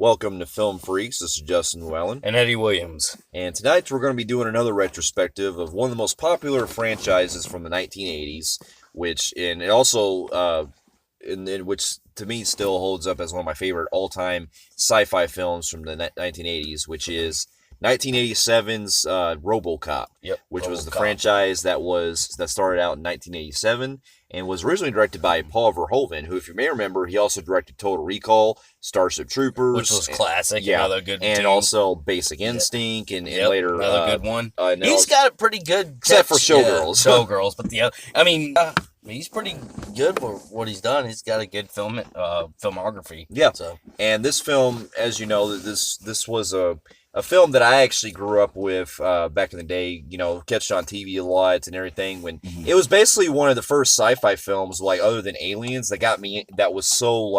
Welcome to Film Phreeks. This is Justin Llewellyn. And Eddie Williams. And tonight we're going to be doing another retrospective of one of the most popular franchises from the 1980s, which to me still holds up as one of my favorite all-time sci-fi films from the 1980s, which is 1987's RoboCop, which was the franchise that started out in 1987 and was originally directed by Paul Verhoeven, who, if you may remember, he also directed Total Recall, Starship Troopers, which was classic, another good, and also Basic Instinct, and later another good one. He's got a pretty good, except for Showgirls. Showgirls, but he's pretty good for what he's done. He's got a good filmography. Yeah. So, and this film, as you know, this was a film that I actually grew up with back in the day, catched on TV a lot and everything. When it was basically one of the first sci-fi films, other than Aliens, that got me, that was so,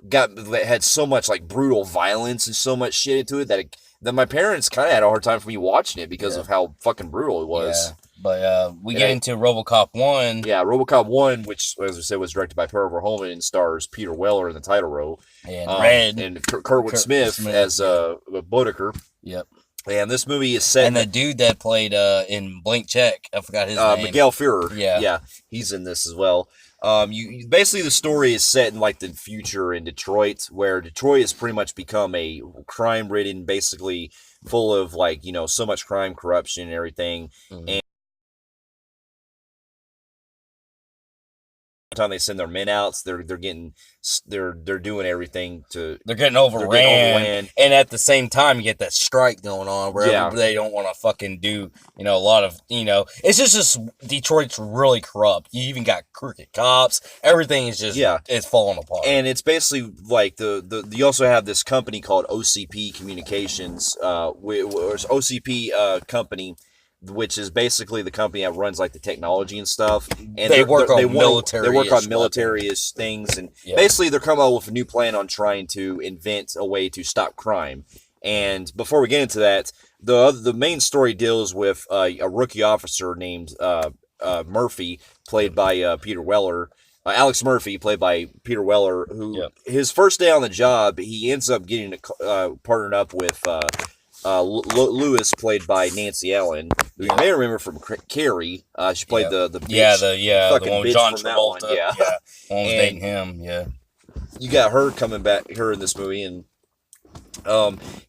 that had so much, brutal violence and so much shit into it that my parents kind of had a hard time for me watching it because of how fucking brutal it was. Yeah. But we get into RoboCop 1. Yeah, RoboCop 1, which, as we said, was directed by Paul Verhoeven and stars Peter Weller in the title role. And Red. And Kurtwood Smith as Boddicker. Yep. And this movie is set... And the dude that played in Blank Check, I forgot his name. Miguel Ferrer. Yeah. Yeah, he's in this as well. Basically, the story is set in, the future in Detroit, where Detroit has pretty much become a crime-ridden, basically full of, so much crime, corruption, and everything. And time they send their men out, they're doing everything to... They're getting overran. And at the same time, you get that strike going on where they don't want to fucking do, a lot of, it's just Detroit's really corrupt. You even got crooked cops. Everything is just, it's falling apart. And it's basically you also have this company called OCP Communications, OCP company, which is basically the company that runs the technology and stuff, and they work on military-ish things, and basically they're coming up with a new plan on trying to invent a way to stop crime. And before we get into that, the main story deals with a rookie officer named Murphy, played by Peter Weller. Alex Murphy, played by Peter Weller, who his first day on the job, he ends up getting partnered up with Lewis, played by Nancy Allen, who you may remember from Carrie. She played the bitch, the one with John One Travolta. was dating him. Yeah, you got her coming back, her in this movie, and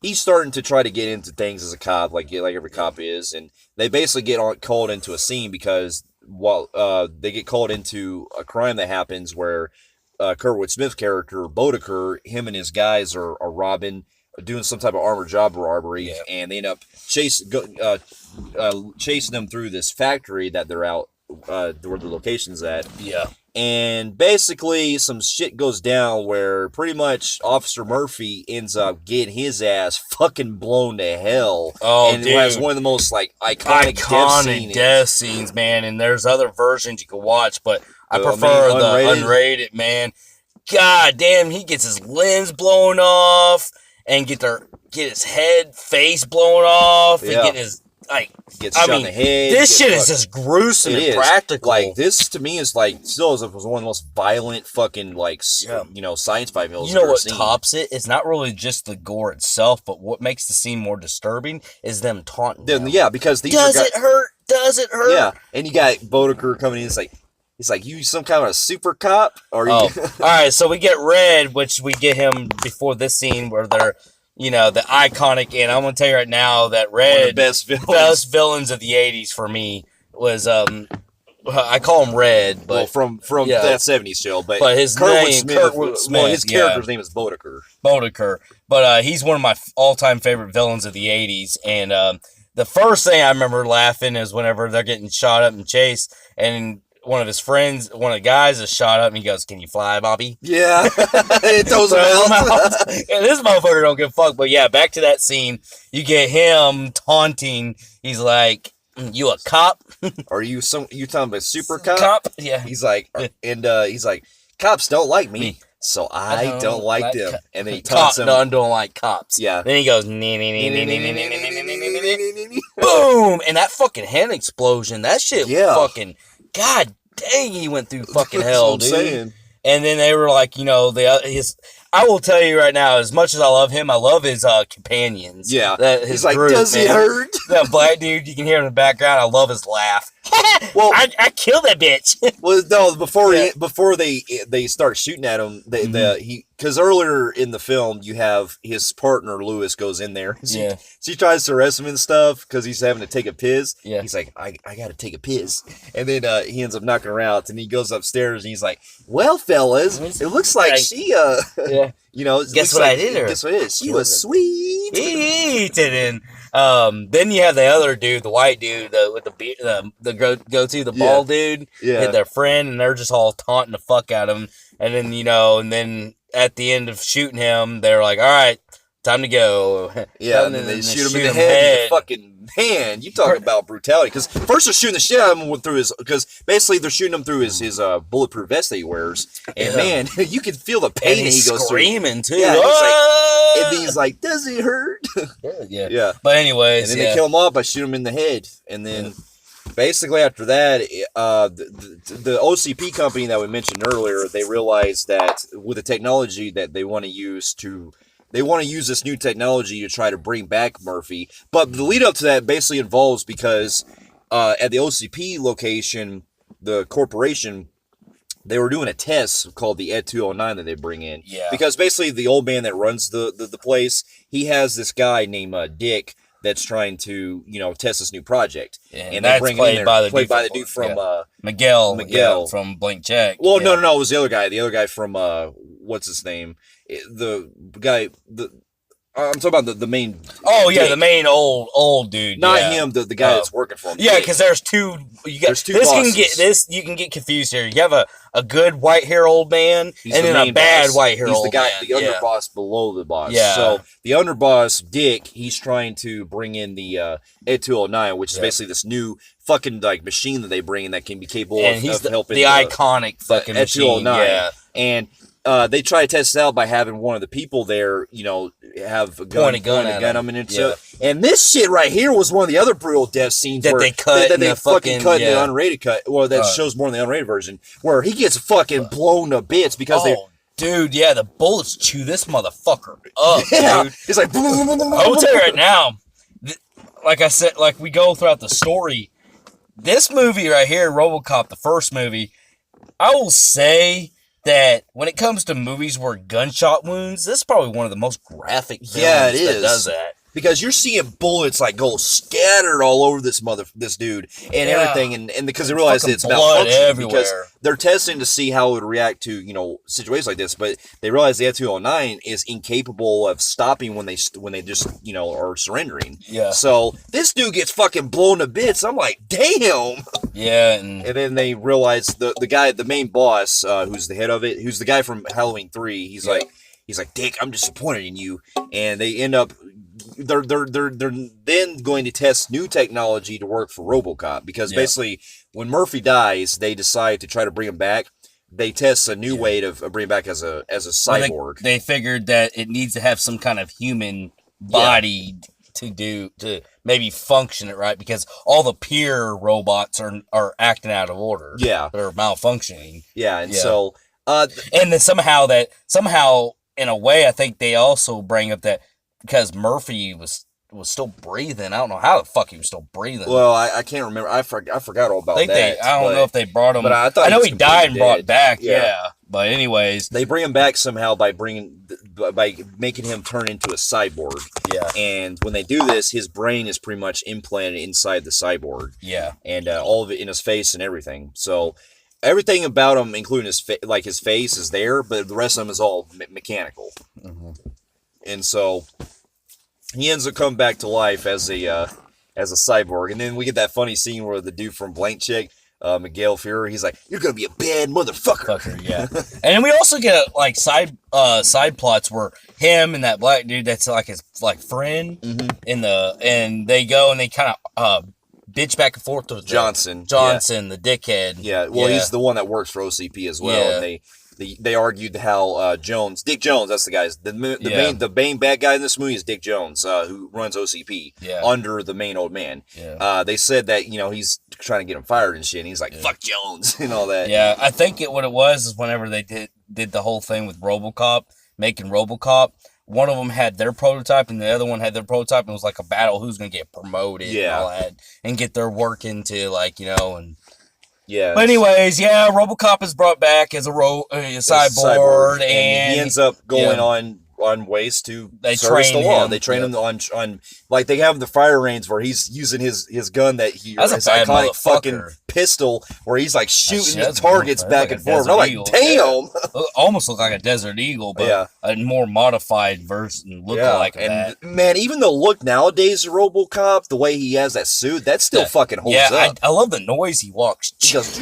he's starting to try to get into things as a cop, like every cop is, and they basically get called into a scene because they get called into a crime that happens where Kurtwood Smith's character Boddicker, him and his guys are robbing. Doing some type of armored job robbery, and they end up chasing them through this factory that they're out, where the location's at. Yeah. And basically, some shit goes down where pretty much Officer Murphy ends up getting his ass fucking blown to hell. Oh, and dude. It has one of the most iconic death scenes, man. And there's other versions you can watch, but I prefer the unrated, man. God damn, he gets his lens blown off. And get his face blown off, and get his gets shot in the head. This shit is just gruesome and practical. This to me is still was one of the most violent fucking science fi films. You know what tops it? It's not really just the gore itself, but what makes the scene more disturbing is them taunting. Because these does it hurt? Does it hurt? Yeah, and you got Boddicker coming in. He's like, you some kind of a super cop? Or all right, so we get Red, which we get him before this scene where they're, the iconic, and I'm going to tell you right now that Red, best villains of the 80s for me was, I call him Red, but... Well, from that 70s show, but his Kurtwood Smith, his character's name is Boddicker. But he's one of my all-time favorite villains of the 80s, and the first thing I remember laughing is whenever they're getting shot up and chased, and... one of the guys is shot up and he goes, "Can you fly, Bobby?" Yeah. It throws him out. And this motherfucker don't give a fuck. But yeah, back to that scene. You get him taunting. He's like, "You a cop? Are you talking about a super cop?" Yeah. He's like, he's like, "Cops don't like me. So I don't like them." And then he taunts him. Don't like cops. Yeah. Then he goes, boom, and that fucking hand explosion, that shit fucking, god dang, he went through fucking hell, dude. Saying. And then they were like, I will tell you right now, as much as I love him, I love his companions. Yeah. He's like, group, does he hurt? That black dude, you can hear in the background. I love his laugh. Well, I killed that bitch. Well, no, before they start shooting at him, because earlier in the film you have his partner Lewis goes in there. She tries to arrest him and stuff because he's having to take a piss. Yeah. He's like, I got to take a piss, and then he ends up knocking her out, and he goes upstairs and he's like, well, fellas, it looks like she you know, guess what I did her? Guess what it is? She was sweet. And then you have the other dude, the white dude with the goatee, the bald dude, and their friend, and they're just all taunting the fuck out of him. And then and then at the end of shooting him, they're like, "All right, time to go." Yeah, and then they shoot him in the head. With the fucking hand. You talk about brutality? Because first they're shooting the shit out of him through his. Because basically they're shooting him through his bulletproof vest that he wears, and man, you can feel the pain that he goes screaming through. Too. Yeah, he's like, "Does it hurt?" Yeah. But anyways, and then they kill him off by shooting him in the head, and then. Basically, after that, the OCP company that we mentioned earlier, they realized that with the technology that they want to use this new technology to try to bring back Murphy. But the lead up to that basically involves because at the OCP location, the corporation, they were doing a test called the Ed 209 that they bring in. Yeah. Because basically the old man that runs the place, he has this guy named Dick that's trying to, test this new project. Yeah, and that's played by the dude from Miguel from Blank Check. Well, no, it was the other guy. The other guy from what's his name? The guy I'm talking about the main. Oh yeah, the main old dude. Not him, the guy that's working for him. Yeah, because there's two. There's two bosses. You can get confused here. You have a good white hair old man, and then a bad white hair old man. He's the underboss below the boss. Yeah. So the underboss Dick, he's trying to bring in the Ed 209, which is basically this new fucking machine that they bring in that can be capable of helping the iconic fucking Ed 209. Yeah, and. They try to test it out by having one of the people there, have a gun, point a gun on him. And this shit right here was one of the other brutal death scenes that they cut. That they fucking cut in the unrated cut. Well, that shows more in the unrated version, where he gets fucking blown to bits because they. Dude, yeah, the bullets chew this motherfucker up, dude. It's like. I will tell you right now, like I said, like we go throughout the story, this movie right here, RoboCop, the first movie, I will say that when it comes to movies where gunshot wounds, this is probably one of the most graphic films it is. That does that. Because you're seeing bullets go scattered all over this dude and everything, and because they realize it's malfunctioning because they're testing to see how it would react to situations like this, but they realize the Ed 209 is incapable of stopping when they just are surrendering. Yeah. So this dude gets fucking blown to bits. I'm like, damn. Yeah. And then they realize the guy, the main boss, who's the head of it, who's the guy from Halloween 3. He's like, Dick, I'm disappointed in you, and they end up. They're then going to test new technology to work for RoboCop because basically when Murphy dies, they decide to try to bring him back. They test a new way to bring him back as a cyborg. They figured that it needs to have some kind of human body to maybe function it right because all the peer robots are acting out of order. Yeah, they're malfunctioning. Yeah, and so and then somehow in a way I think they also bring up that. Because Murphy was still breathing. I don't know how the fuck he was still breathing. Well, I can't remember. I forgot all about that. I don't know if they brought him. But I know he died and brought back. Yeah. But anyways, they bring him back somehow by making him turn into a cyborg. Yeah. And when they do this, his brain is pretty much implanted inside the cyborg. Yeah. And all of it in his face and everything. So everything about him, including his face, is there, but the rest of him is all mechanical. Mm-hmm. And so he ends up coming back to life as a cyborg, and then we get that funny scene where the dude from Blank Check, Miguel Fuhrer, he's like, "You're gonna be a bad motherfucker." Yeah. And then we also get side plots where him and that black dude that's his friend and they go and they kind of bitch back and forth with Johnson, the dickhead. Yeah. Well, he's the one that works for OCP as well, and they argued how Dick Jones, that's the guy. The main bad guy in this movie is Dick Jones, who runs OCP under the main old man. Yeah. They said that he's trying to get him fired and shit. And he's like, "Fuck Jones" and all that. Yeah, I think what it was is whenever they did the whole thing with RoboCop, making RoboCop. One of them had their prototype, and the other one had their prototype, and it was like a battle who's gonna get promoted and all that, and get their work into like and. Yeah. But anyways, RoboCop is brought back as a cyborg, and he ends up going on ways to service the law. They train him on like they have the fire reigns where he's using his gun that his iconic fucking pistol where he's like shooting the targets back and forth. I'm like, damn, almost look like a Desert Eagle, but a more modified version look-alike of that. Man, even the look nowadays of RoboCop, the way he has that suit, that still fucking holds up. I love the noise he walks. He goes,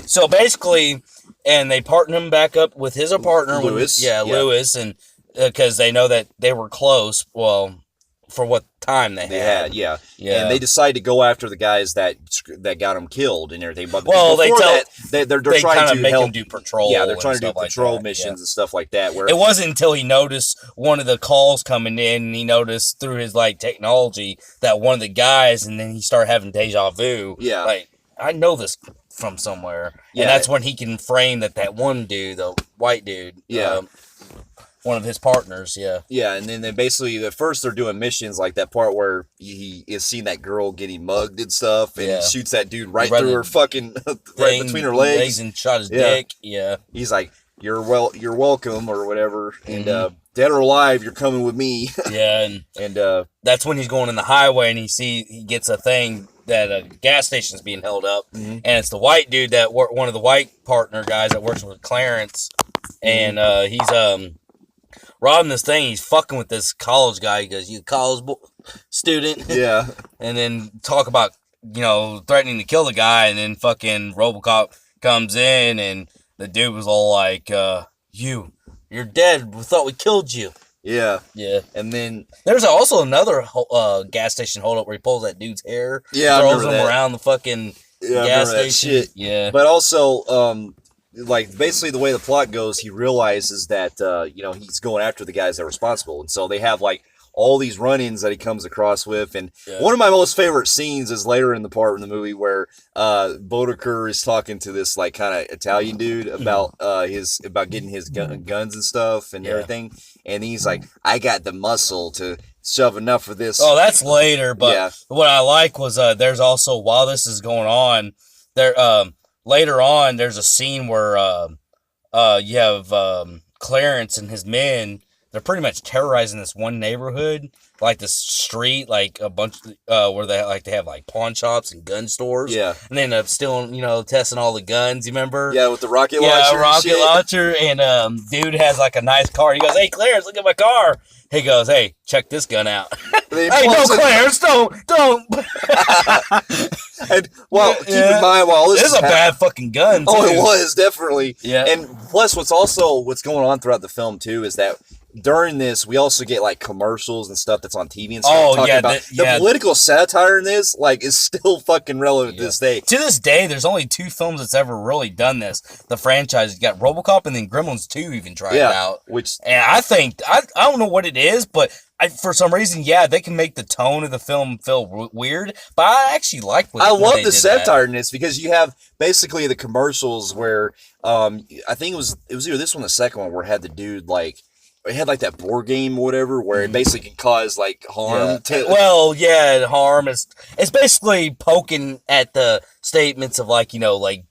So basically. And they partner him back up with his partner, Lewis. Lewis, and because they know that they were close. Well, for what time they had. And they decide to go after the guys that got him killed and everything. But they're trying to make him do patrol. Yeah, they're trying to do patrol missions and stuff like that. Where it wasn't until he noticed one of the calls coming in, and he noticed through his technology that one of the guys, and then he started having deja vu. Yeah, like I know this from somewhere, and that's when he can frame that one dude, the white dude, one of his partners, and then they basically at first they're doing missions like that part where he is seeing that girl getting mugged and stuff, and he shoots that dude right through her fucking right between her legs and shot his dick. He's like, you're welcome or whatever, and dead or alive, you're coming with me. and that's when he's going in the highway and he gets a thing that a gas station's being held up, and it's the white dude that one of the white partner guys that works with Clarence, and he's robbing this thing. He's fucking with this college guy. He goes, "You college student?" Yeah, and then talk about threatening to kill the guy, and then fucking RoboCop comes in, and the dude was all like, "You're dead. We thought we killed you." Yeah. And then there's also another gas station holdup where he pulls that dude's hair, throws him around the fucking gas station. Yeah. But also, basically the way the plot goes, he realizes that he's going after the guys that are responsible, and so they have all these run-ins that he comes across with, and one of my most favorite scenes is later in the movie where Boddicker is talking to this kind of Italian dude about getting his guns and stuff and everything, and he's like, I got the muscle to shove enough of this. Oh, that's later, but what I like was there's also, while this is going on, there later on there's a scene where you have Clarence and his men. They're pretty much terrorizing this one neighborhood, this street, a bunch where they have pawn shops and gun stores. Yeah. And they end up stealing, testing all the guns, you remember? Yeah, with the rocket launcher. Yeah, rocket launcher. And dude has a nice car. He goes, "Hey, Clarence, look at my car." He goes, "Hey, check this gun out." Hey, no, Clarence, don't. And keep in mind while this is a bad fucking gun, too. Oh, it was, definitely. Yeah. And plus what's going on throughout the film too is that during this, we also get commercials and stuff that's on TV and stuff talking about the political satire in this. Is still fucking relevant to this day. To this day, there's only 2 films that's ever really done this. The franchise, you got RoboCop, and then Gremlins 2 even tried it out. And I think I don't know what it is, but for some reason, they can make the tone of the film feel weird. But I actually like I love the satire in this because you have basically the commercials where I think it was either this one or the second one where it had the dude it had that board game or whatever where it basically can cause harm to... Well, harm is... It's basically poking at the statements of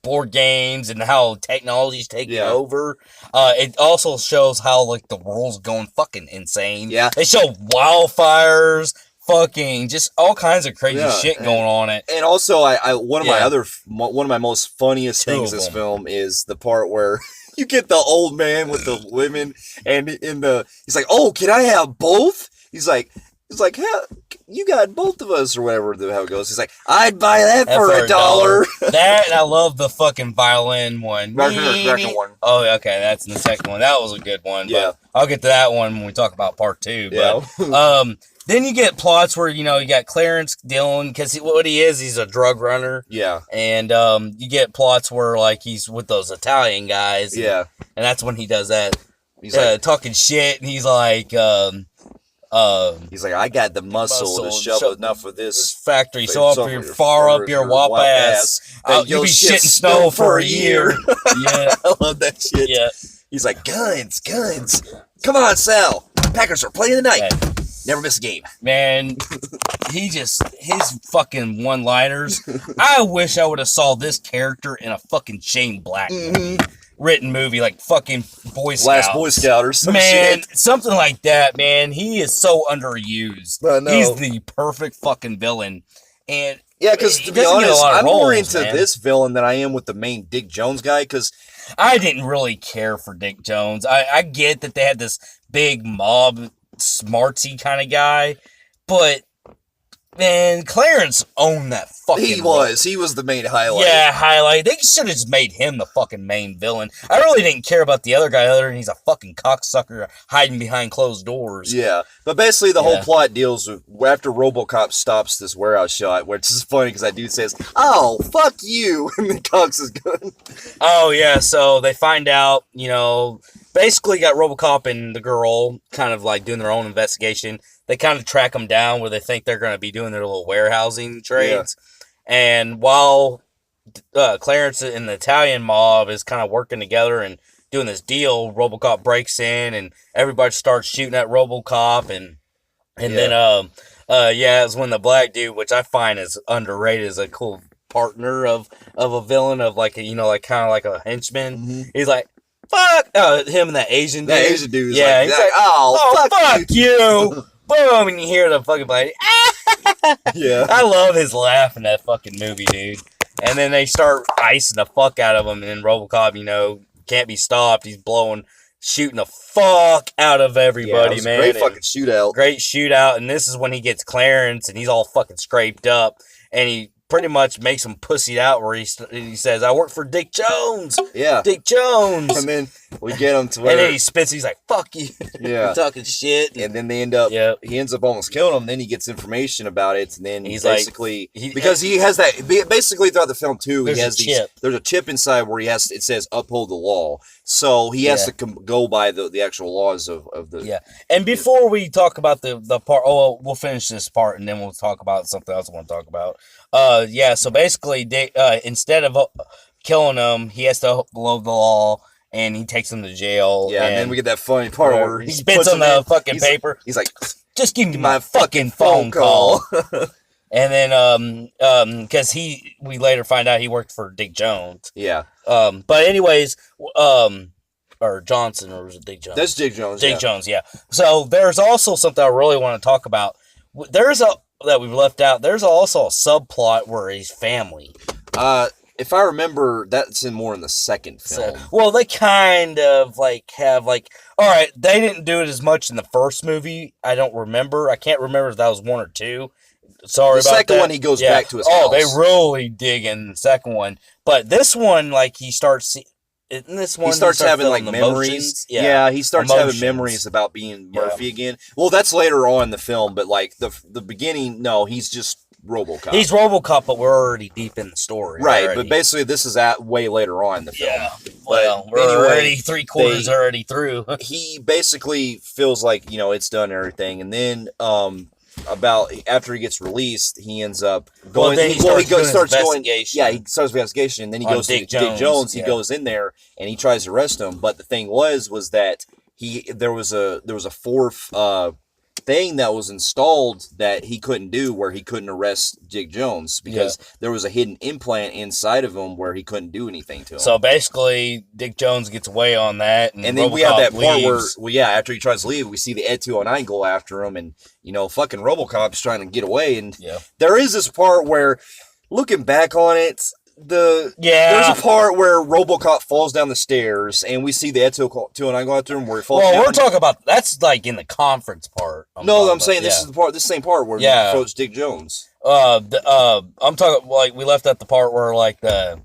board games and how technology's taking over. It also shows how the world's going fucking insane. Yeah. They show wildfires, fucking just all kinds of crazy shit going on. And also one of my most funniest things in this film is the part where you get the old man with the women, and he's like, "Oh, can I have both?" He's like, "You got both of us," or whatever how it goes. He's like, "I'd buy that for $1." That, and I love the fucking violin one. Second one. Oh, okay, that's in the second one. That was a good one. Yeah, but I'll get to that one when we talk about part 2. Yeah. But then you get plots where you got Clarence dealing because what he is, he's a drug runner. Yeah. And you get plots where he's with those Italian guys. Yeah. And that's when he does that. He's talking shit, and he's like, I got the muscle to shove enough of this factory so up your far up your wop ass. You'll be shitting snow for a year. Yeah. I love that shit. Yeah. He's like, guns. Come on, Sal. Packers are playing tonight. Man. Never miss a game. Man, his fucking one-liners. I wish I would have saw this character in a fucking Shane Black written movie, like fucking Boy Scouts. Last Boy Scout or some shit. shit. Something like that, man. He is so underused. I know. He's the perfect fucking villain. And yeah, because to be honest, I'm more into this villain than I am with the main Dick Jones guy, because I didn't really care for Dick Jones. I get that they had this big mob smartsy kind of guy, but man, Clarence owned that fucking He was the main highlight. Yeah, highlight. They should have just made him the fucking main villain. I really didn't care about the other guy other than he's a fucking cocksucker hiding behind closed doors. Yeah, but basically the whole plot deals with after RoboCop stops this warehouse shot, which is funny because that dude says, "Oh, fuck you," and then cocks his gun. Oh yeah, so they find out, basically got RoboCop and the girl kind of like doing their own investigation. They kind of track them down where they think they're going to be doing their little warehousing trades. Yeah. And while Clarence and the Italian mob is kind of working together and doing this deal, RoboCop breaks in and everybody starts shooting at RoboCop. And then, it's when the black dude, which I find is underrated, is a cool partner of a villain, of like kind of like a henchman. Mm-hmm. He's like, fuck him and that Asian dude. That Asian dude is he's like, oh, fuck you. Boom, and you hear the fucking blade. Yeah. I love his laugh in that fucking movie, dude. And then they start icing the fuck out of him, and then RoboCop, can't be stopped. He's shooting the fuck out of everybody, man. Great fucking shootout. Great shootout, and this is when he gets Clarence, and he's all fucking scraped up, and he pretty much makes him pussied out where he says, I work for Dick Jones. Yeah. Dick Jones. And then we get him to where... And then he spits, he's like, fuck you. Yeah. You're talking shit. And then he ends up almost killing him. Then he gets information about it. And then he's basically... because he has that... Basically throughout the film too, there's a chip inside where it says uphold the law. So he has to go by the actual laws of the... Yeah. And before we talk about the part... Oh, we'll finish this part and then we'll talk about something else I want to talk about. So basically, instead of killing him, he has to below the law, and he takes him to jail. Yeah, and then we get that funny part where he spits on the fucking paper. He's like, just give me my fucking phone call. And then, because we later find out he worked for Dick Jones. Yeah. But anyways, or Johnson, or was it Dick Jones? That's Dick Jones. Dick Jones, yeah. So there's also something I really want to talk about. That we've left out. There's also a subplot where he's family. If I remember, that's more in the second film. Well, they kind of have all right, they didn't do it as much in the first movie. I don't remember. I can't remember if that was 1 or 2. Sorry about that. The second one, he goes back to his house. Oh, they really dig in the second one. But this one, he starts... In this one, he starts having memories. Yeah, he starts having memories about being Murphy again. Well, that's later on in the film, but the beginning, no, he's just RoboCop. He's RoboCop, but we're already deep in the story. Right, but basically this is way later on in the film. Yeah, well, we're already 3/4 already through. He basically feels like, it's done and everything, and then after he gets released, he ends up going. He starts investigation. Yeah, he starts investigation, and then he goes to Dick Jones. He goes in there and he tries to arrest him. But the thing was that there was a fourth thing that was installed that he couldn't do, where he couldn't arrest Dick Jones because there was a hidden implant inside of him where he couldn't do anything to him. So basically, Dick Jones gets away on that, and then we have that part where, after he tries to leave, we see the Ed 209 go after him, and fucking RoboCop's trying to get away, and there is this part where, looking back on it, there's a part where RoboCop falls down the stairs, and we see the Ed 209 go after him where he falls down. Well, we're talking about that's in the conference part. I'm saying this is the same part where he approached Dick Jones. I'm talking we left at the part where the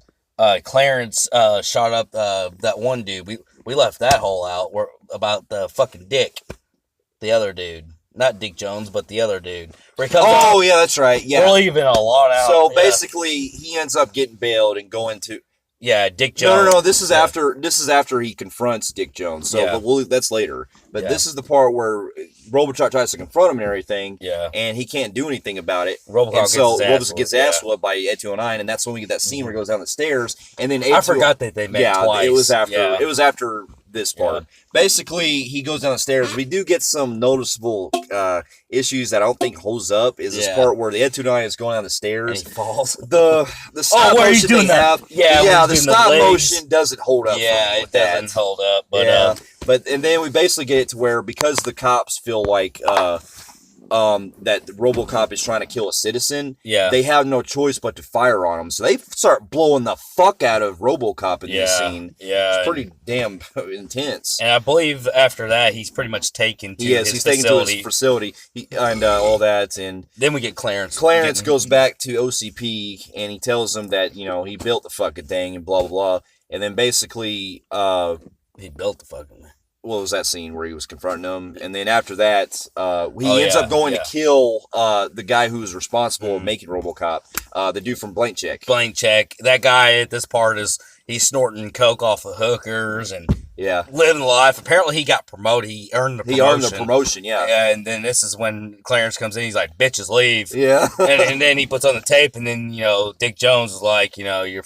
Clarence shot up that one dude. We left that whole out about the fucking Dick, the other dude. Not Dick Jones, but the other dude. Yeah, that's right. Yeah, we're leaving a lot out. So basically, he ends up getting bailed and going to. Yeah, Dick Jones. No. This is after he confronts Dick Jones. So, but that's later. But this is the part where RoboCop tries to confront him and everything. Yeah. And he can't do anything about it. RoboCop gets ass whooped by Ed 209, and that's when we get that scene where he goes down the stairs. And then I forgot that they met twice. It was after. It was after this part. Basically, he goes down the stairs. We do get some noticeable issues that I don't think holds up. Is this part where the Ed-209 is going down the stairs and he falls. The stop motion they have, the stop motion doesn't hold up. Yeah, it doesn't hold up. But and then we basically get it to where, because the cops feel like that RoboCop is trying to kill a citizen, they have no choice but to fire on him. So they start blowing the fuck out of RoboCop in this scene. Yeah, it's pretty damn intense. And I believe after that, he's pretty much taken to his he's facility. taken to his facility and all that. And then we get Clarence. Clarence goes back to OCP and he tells him that, you know, he built the fucking thing and blah, blah, blah. And then basically... he built the fucking thing. What was that scene where he was confronting him? And then after that, he ends up going to kill the guy who was responsible for making RoboCop, the dude from Blank Check. Blank Check. That guy at this part he's snorting coke off of hookers and living life. Apparently, he got promoted. He earned the promotion. And then this is when Clarence comes in. He's like, "Bitches leave." Yeah. and then he puts on the tape, and then Dick Jones is like, you're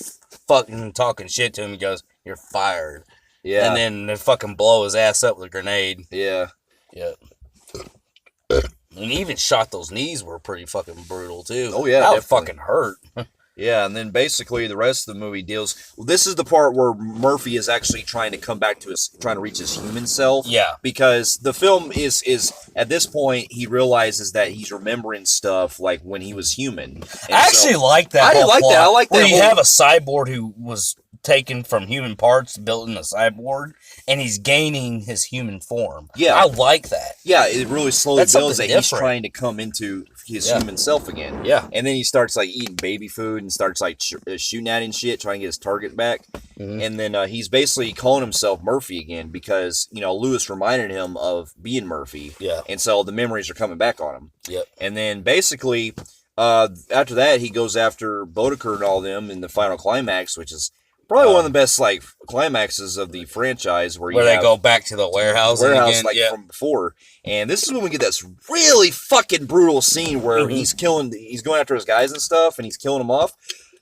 fucking talking shit to him. He goes, "You're fired." Yeah. And then they fucking blow his ass up with a grenade. Yeah. Yeah. And he even shot those knees were pretty fucking brutal, too. Oh, yeah. That fucking hurt. Yeah, and then basically the rest of the movie deals... Well, this is the part where Murphy is actually trying to come back to trying to reach his human self. Yeah. Because the film is at this point, he realizes that he's remembering stuff like when he was human. And I actually like that. I like that. I like that. Where you have a cyborg who was taken from human parts, built in a cyborg, and he's gaining his human form. Yeah. I like that. Yeah, it really slowly builds that he's trying to come into his human self again. Yeah. And then he starts like eating baby food and starts like shooting at and shit, trying to get his target back. Mm-hmm. And then he's basically calling himself Murphy again because, Lewis reminded him of being Murphy. Yeah. And so the memories are coming back on him. Yep. And then basically, after that, he goes after Boddicker and all them in the final climax, which is probably one of the best like climaxes of the franchise, where they go back to the warehouse again. From before. And this is when we get this really fucking brutal scene where he's going after his guys and stuff, and he's killing them off.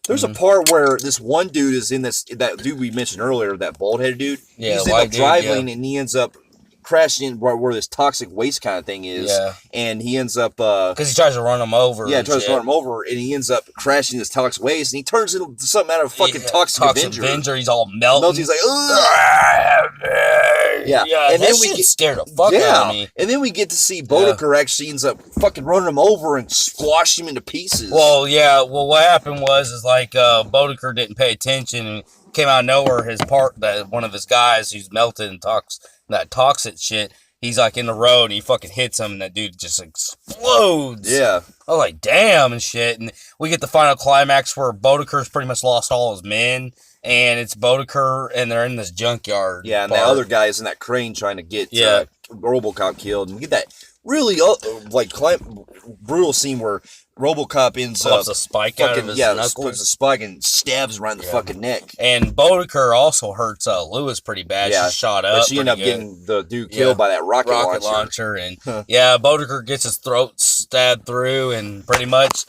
There's a part where this one dude is in that dude we mentioned earlier, that bald-headed dude. Yeah, he's up driving, and he ends up crashing where this toxic waste kind of thing is, and he ends up because he tries to run him over. Yeah, tries to run him over, and he ends up crashing this toxic waste, and he turns into something out of fucking Toxic Avenger. He's all melting. He's like, ugh! Yeah, and then we get scared the fuck out of me. And then we get to see Boddicker actually ends up fucking running him over and squash him into pieces. Well, what happened was Boddicker didn't pay attention and came out of nowhere. One of his guys who's melted and that toxic shit, he's like in the road and he fucking hits him and that dude just explodes. Yeah. I was like, damn and shit. And we get the final climax where Boddicker's pretty much lost all his men. And it's Boddicker, and they're in this junkyard. Yeah, and the other guy is in that crane trying to get RoboCop killed. And we get that really brutal scene where RoboCop ends up a spike out of his knuckles. Puts a spike and stabs him right in the fucking neck. And Boddicker also hurts Lewis pretty bad. She's shot up. But she ended up getting the dude killed by that rocket launcher. And Boddicker gets his throat stabbed through, and pretty much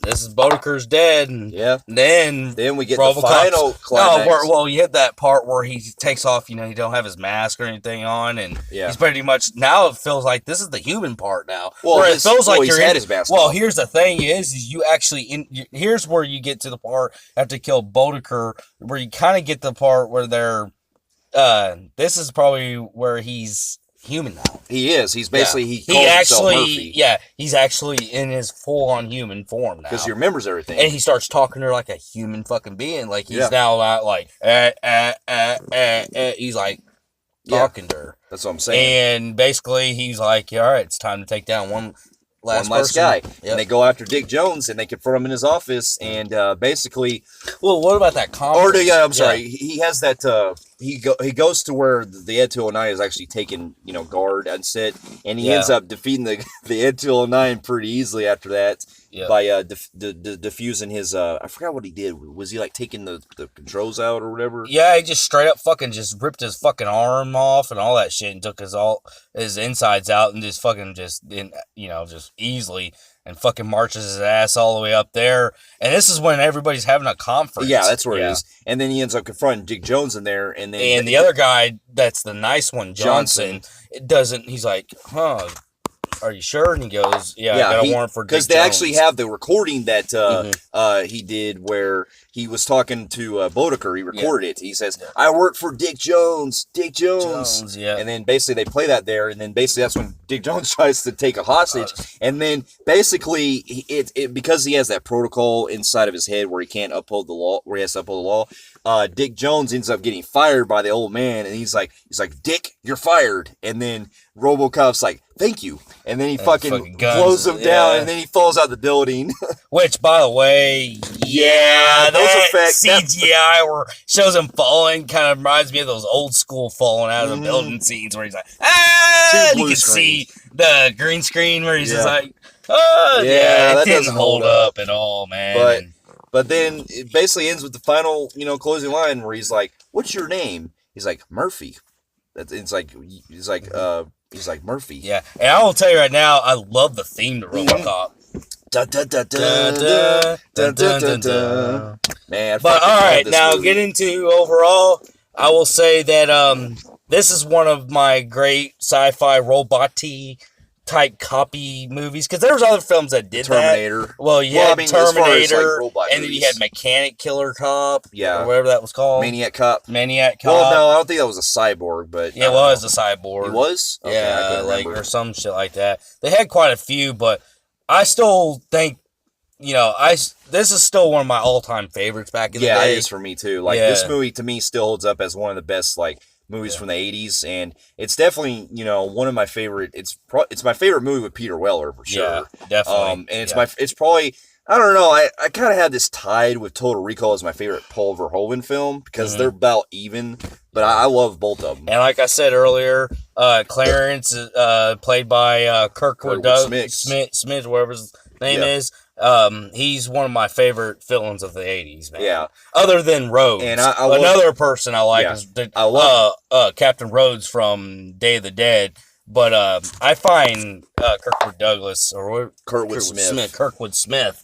this is Boddicker's dead. And then we get the final climax. You hit that part where he takes off. He don't have his mask or anything on, and he's pretty much now. It feels like this is the human part now. Well, it feels like he's had his mask. Well, here's the thing: is you actually here's where you get to the part after kill Boddicker, where you kind of get the part where they're. This is probably where he's human now. He is. He's basically he actually Murphy. Yeah, he's actually in his full on human form now. Because he remembers everything. And he starts talking to her like a human fucking being. Like he's now not like he's like talking to her. That's what I'm saying. And basically he's like, all right, it's time to take down one last guy. Yep. And they go after Dick Jones and they confront him in his office and basically what about that conference? I'm sorry. He has that he goes to where the Ed-209 is actually taking, guard and sit, and he ends up defeating the Ed-209 pretty easily after that by diffusing his I forgot what he did. Was he like taking the controls out or whatever? Yeah, he just straight up fucking just ripped his fucking arm off and all that shit and took his insides out and just fucking just easily and fucking marches his ass all the way up there. And this is when everybody's having a conference. Yeah, that's where it is. And then he ends up confronting Dick Jones in there, and then the other guy, that's the nice one, Johnson. It doesn't. He's like, huh. Are you sure? And he goes, I got a warrant for Dick Jones. Because they actually have the recording that he did where he was talking to Bodeker. He recorded it. He says, I work for Dick Jones. Dick Jones. And then basically they play that there, and then basically that's when Dick Jones tries to take a hostage. And then basically, it because he has that protocol inside of his head where he can't uphold the law, where he has to uphold the law, Dick Jones ends up getting fired by the old man, and he's like, Dick, you're fired. And then RoboCop's like, thank you. And then he fucking blows him down, and then he falls out the building. Which, by the way, those effects, CGI where shows him falling kind of reminds me of those old school falling out of the building scenes where he's like, and you can see the green screen where he's just like, it didn't hold up at all, man. But then it basically ends with the final, closing line where he's like, what's your name? He's like, Murphy. He's like Murphy. Yeah, and I will tell you right now, I love the theme to RoboCop. Man, but all right, now movie. Get into overall. I will say that this is one of my great sci-fi robot-y type copy movies, because there was other films that did Terminator. That. Well, you had Terminator, and then you had Mechanic Killer Cop, or whatever that was called. Maniac Cop. Well, no, I don't think that was a cyborg, but it was a cyborg. It was, or some shit like that. They had quite a few, but I still think, this is still one of my all-time favorites back in the day. Yeah, it is for me too. Like this movie to me still holds up as one of the best movies from the 80s, and it's definitely one of my favorite. It's my favorite movie with Peter Weller for sure. Yeah, definitely. And it's probably, I don't know, I kind of had this tied with Total Recall as my favorite Paul Verhoeven film because they're about even, but I love both of them. And like I said earlier, Clarence played by Kirkwood Smith, whatever his name is. He's one of my favorite villains of the 80s, man. Yeah. Other than Rhodes. And another person I like is Captain Rhodes from Day of the Dead. But I find Kurtwood Smith.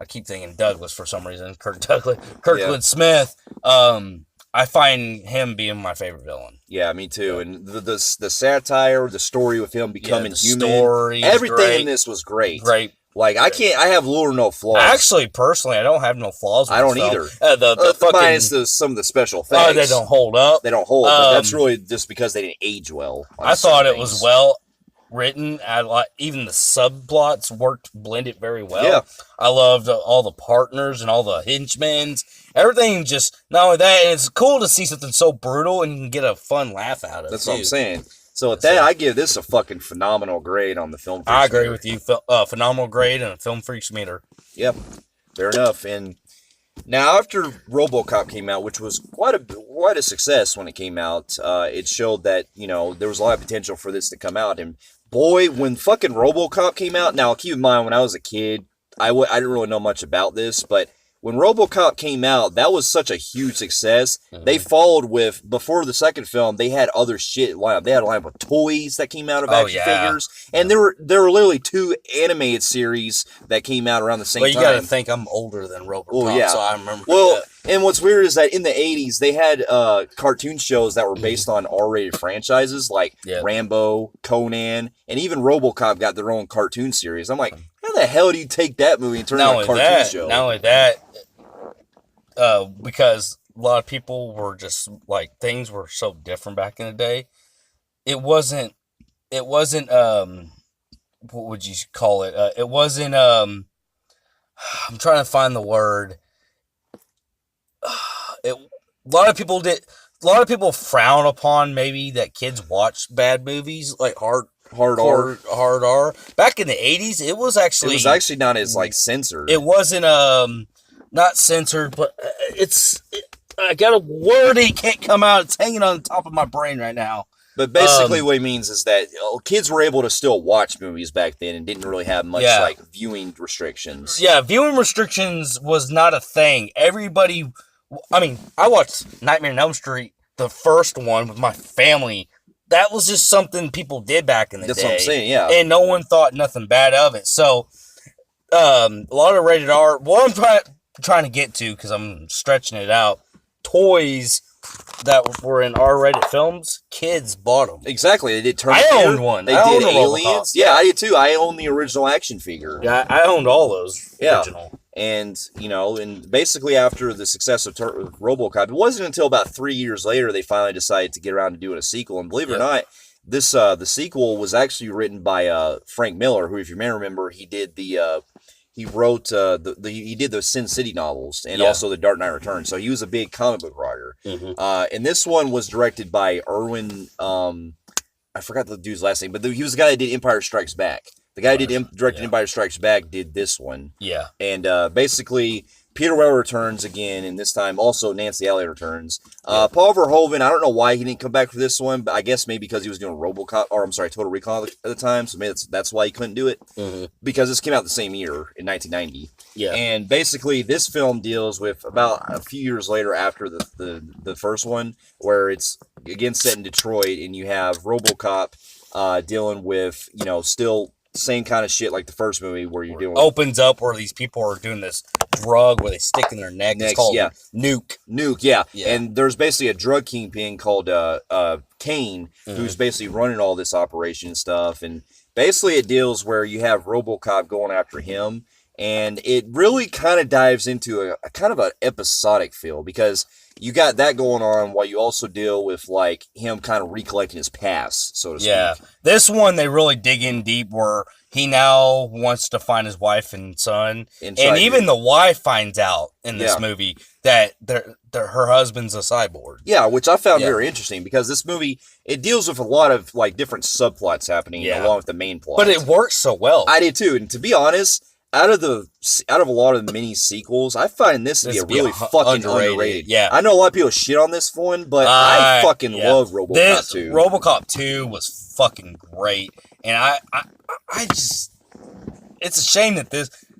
I keep thinking Douglas for some reason. Kurtwood Smith. I find him being my favorite villain. Yeah, me too. And the satire, the story with him becoming human, everything in this was great. Great. Like, I have little or no flaws. Actually, personally, I don't have no flaws with I don't either. Minus some of the special effects. They don't hold up. But that's really just because they didn't age well. I thought it was well written. Even the subplots blended very well. Yeah. I loved all the partners and all the henchmen. Everything just, not only that, and it's cool to see something so brutal and you can get a fun laugh out of it. That's what I'm saying. So with that, I give this a fucking phenomenal grade on the Film Phreeks I agree with you. Phenomenal grade and a Film Phreeks meter. Yep. Fair enough. And now after RoboCop came out, which was quite a success when it came out, it showed that, there was a lot of potential for this to come out. And boy, when fucking RoboCop came out, now keep in mind, when I was a kid, I didn't really know much about this, but when RoboCop came out, that was such a huge success. Mm-hmm. They followed with, before the second film, they had other shit lined up. They had a lineup of toys that came out of action figures. And there were literally 2 animated series that came out around the same time. Well, you gotta think I'm older than RoboCop, so I remember that. And what's weird is that in the 80s, they had cartoon shows that were based on R-rated franchises like Rambo, Conan, and even RoboCop got their own cartoon series. I'm like, how the hell do you take that movie and turn it into a cartoon show? Not only that, because a lot of people were just like, things were so different back in the day. It wasn't, what would you call it? It wasn't, I'm trying to find the word. A lot of people frown upon maybe that kids watch bad movies, like hard R. Back in the 80s, it was actually not as censored. It wasn't not censored, but I got a word that can't come out. It's hanging on the top of my brain right now. But basically what he means is that kids were able to still watch movies back then and didn't really have much viewing restrictions. Yeah, viewing restrictions was not a thing. Everybody, I watched Nightmare on Elm Street, the first one, with my family. That was just something people did back in the day. That's what I'm saying, yeah. And no one thought nothing bad of it. So a lot of rated R. What I'm trying to get to, because I'm stretching it out, toys that were in R-rated films, kids bought them. Exactly. They did Terminator. I owned one. They did Aliens. Yeah, I did too. I owned the original action figure. Yeah, I owned all those original. And, and basically after the success of RoboCop, it wasn't until about 3 years later they finally decided to get around to doing a sequel. And believe it or not, this the sequel was actually written by Frank Miller, who, if you may remember, he did he wrote he did the Sin City novels and also the Dark Knight Returns. So he was a big comic book writer. And this one was directed by Irwin. I forgot the dude's last name, but he was the guy that did Empire Strikes Back. The guy who directed Empire Strikes Back did this one. Yeah. And basically, Peter Weller returns again, and this time also Nancy Elliott returns. Paul Verhoeven, I don't know why he didn't come back for this one, but I guess maybe because he was doing Total Recall at the time, so maybe that's why he couldn't do it. Because this came out the same year, in 1990. Yeah. And basically, this film deals with about a few years later after the first one, where it's, again, set in Detroit, and you have RoboCop dealing with, still same kind of shit like the first movie where you're doing opens up where these people are doing this drug where they stick in their neck. It's called Nuke. Yeah. And there's basically a drug kingpin called Kane, who's basically running all this operation and stuff. And basically it deals where you have RoboCop going after him, and it really kind of dives into a kind of an episodic feel, because you got that going on while you also deal with, like, him kind of recollecting his past, so to speak. Yeah. This one, they really dig in deep where he now wants to find his wife and son. And even the wife finds out in this movie that her husband's a cyborg. Yeah, which I found very interesting, because this movie, it deals with a lot of, like, different subplots happening along with the main plot. But it works so well. I did too, and to be honest, out of a lot of the mini sequels, I find this to be a really fucking underrated. Yeah, I know a lot of people shit on this one, but I fucking love RoboCop 2. RoboCop 2 was fucking great, and I just, it's a shame that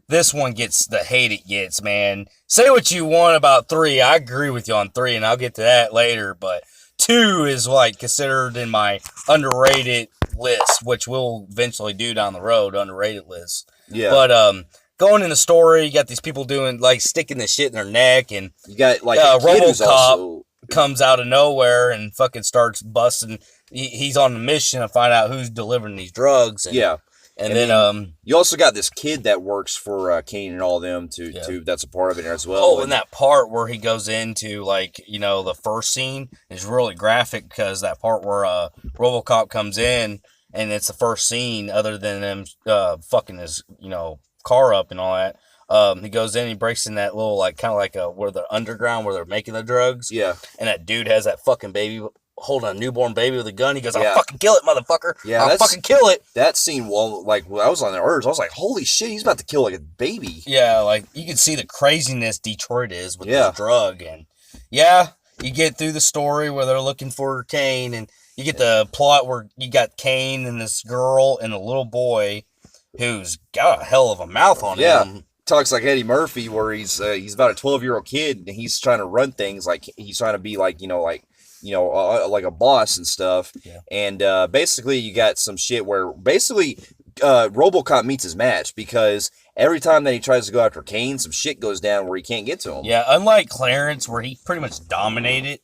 this one gets the hate it gets, man. Say what you want about 3, I agree with you on 3, and I'll get to that later, but 2 is, like, considered in my underrated list, which we'll eventually do down the road, underrated list. Yeah. But going in the story, you got these people doing, like, sticking this shit in their neck, and you got, like, RoboCop comes out of nowhere and fucking starts busting. He's on the mission to find out who's delivering these drugs. And, and then you also got this kid that works for Kane and all of them too. That's a part of it as well. Oh, and that part where he goes into, like, the first scene is really graphic, because that part where RoboCop comes in. And it's the first scene, other than them fucking his, car up and all that. He goes in, he breaks in that little, like, kind of like where the underground, where they're making the drugs. Yeah. And that dude has that fucking baby, holding a newborn baby with a gun. He goes, I'll fucking kill it, motherfucker. Yeah, I'll fucking kill it. That scene, when I was on the urge, I was like, holy shit, he's about to kill, like, a baby. Yeah, like, you can see the craziness Detroit is with this drug. And, you get through the story where they're looking for Kane, and you get the plot where you got Kane and this girl and a little boy who's got a hell of a mouth on him. Talks like Eddie Murphy, where he's about a 12-year-old kid, and he's trying to run things, like he's trying to be like like a boss and stuff. Yeah. And basically you got some shit where basically RoboCop meets his match, because every time that he tries to go after Kane, some shit goes down where he can't get to him. Yeah, unlike Clarence, where he pretty much dominated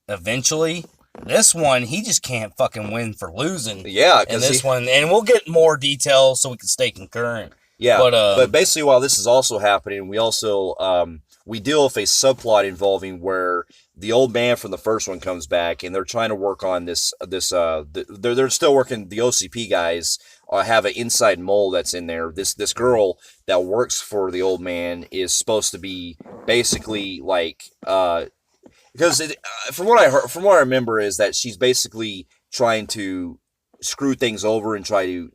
eventually. This one, he just can't fucking win for losing. Yeah, in this one, and we'll get more details so we can stay concurrent. Yeah, but basically, while this is also happening, we also we deal with a subplot involving where the old man from the first one comes back, and they're trying to work on they're still working. The OCP guys have an inside mole that's in there. This girl that works for the old man is supposed to be basically like because from what I remember is that she's basically trying to screw things over and try to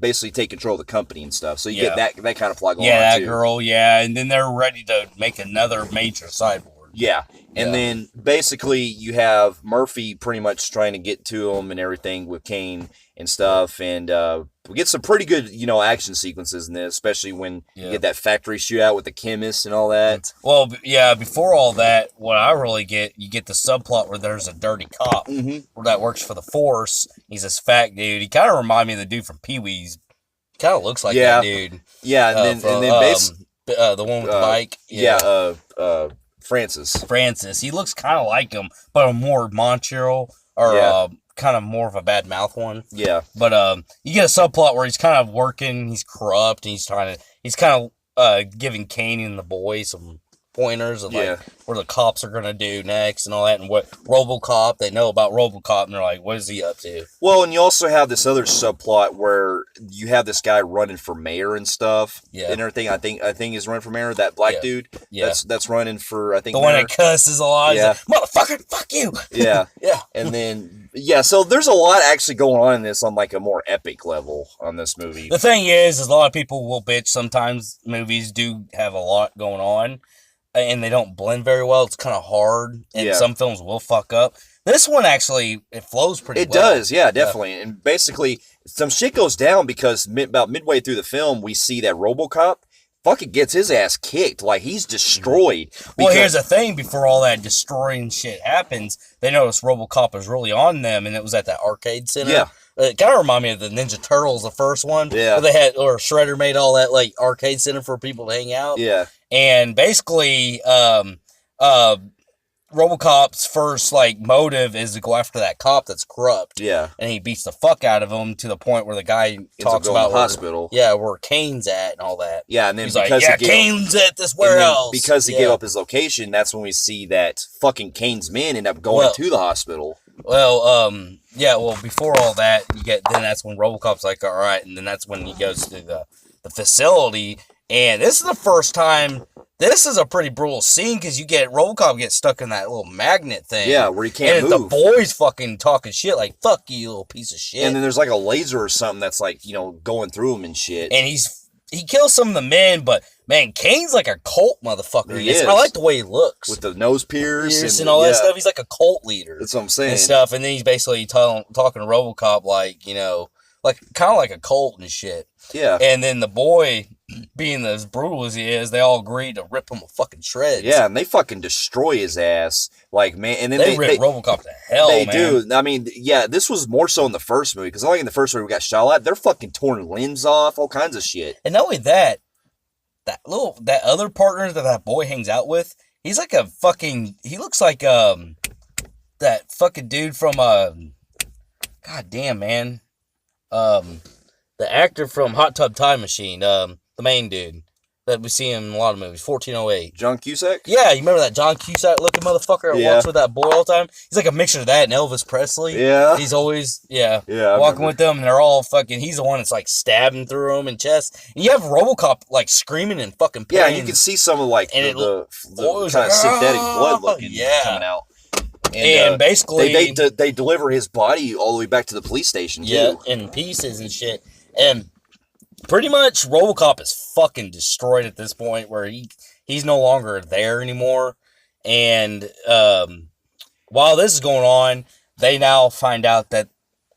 basically take control of the company and stuff. So you get that kind of plot going on too. Yeah, that girl, and then they're ready to make another major cyborg. Yeah, and then basically you have Murphy pretty much trying to get to him and everything with Kane and stuff, and we get some pretty good, action sequences in this, especially when you get that factory shootout with the chemist and all that. Well, yeah, before all that, what I really get, you get the subplot where there's a dirty cop where that works for the Force. He's this fat dude. He kind of reminded me of the dude from Pee-wee's kind of looks like that dude. Yeah, and then the one with the bike. Francis. He looks kind of like him, but a more Montreal or kind of more of a bad mouth one. Yeah. But you get a subplot where he's kind of working, he's corrupt, and he's kind of giving Kane and the boy some pointers of like what the cops are gonna do next and all that, and what RoboCop, they know about RoboCop, and they're like, what is he up to? Well, and you also have this other subplot where you have this guy running for mayor and stuff, and everything. I think he's running for mayor. That black dude, that's running for, I think, the one that cusses a lot. Yeah, like, motherfucker, fuck you. Yeah, and then so there's a lot actually going on in this on like a more epic level on this movie. The thing is a lot of people will bitch sometimes movies do have a lot going on, and they don't blend very well. It's kind of hard, and some films will fuck up. This one, actually, it flows pretty well. It does, yeah, definitely. Yeah. And basically, some shit goes down because about midway through the film, we see that RoboCop fucking gets his ass kicked. Like, he's destroyed. Well, here's the thing. Before all that destroying shit happens, they noticed RoboCop was really on them, and it was at that arcade center. Yeah. It kind of reminded me of the Ninja Turtles, the first one. Yeah. Where they had, or Shredder made all that, like, arcade center for people to hang out. Yeah. And basically, RoboCop's first, like, motive is to go after that cop that's corrupt. Yeah. And he beats the fuck out of him to the point where the guy talks about the hospital. Where Kane's at and all that. Yeah, and then he's because like, Kane's at this warehouse. Because he gave up his location, that's when we see that fucking Kane's men end up going to the hospital. Well, before all that, that's when RoboCop's like, all right, and then that's when he goes to the facility, and this is the first time. This is a pretty brutal scene because RoboCop gets stuck in that little magnet thing. Yeah, where he can't move. And the boy's fucking talking shit like, fuck you, little piece of shit. And then there's like a laser or something that's like, going through him and shit. And he kills some of the men, but man, Kane's like a cult motherfucker. He is. I like the way he looks. With the nose pierce and all that stuff. He's like a cult leader. That's what I'm saying. And stuff. And then he's basically talking to RoboCop like, like kind of like a cult and shit. Yeah. And then the boy, being as brutal as he is, they all agree to rip him a fucking shreds. Yeah, and they fucking destroy his ass. Like, man, and then they rip RoboCop to hell, They man. do. I mean, yeah, this was more so in the first movie, because only in the first movie we got shot at. They're fucking torn limbs off, all kinds of shit. And not only that, that other partner that boy hangs out with, he's like a fucking, he looks like that fucking dude from god damn, man, the actor from Hot Tub Time Machine, the main dude that we see in a lot of movies, 1408. John Cusack? Yeah, you remember that John Cusack looking motherfucker that walks with that boy all the time? He's like a mixture of that and Elvis Presley. Yeah. He's always, walking with them, and they're all fucking, he's the one that's like stabbing through them in chest. And you have RoboCop like screaming in fucking pain. Yeah, and you can see some of like the kind of synthetic blood looking coming out. And basically they deliver his body all the way back to the police station too. Yeah, in pieces and shit. And pretty much RoboCop is fucking destroyed at this point where he's no longer there anymore. And while this is going on, they now find out that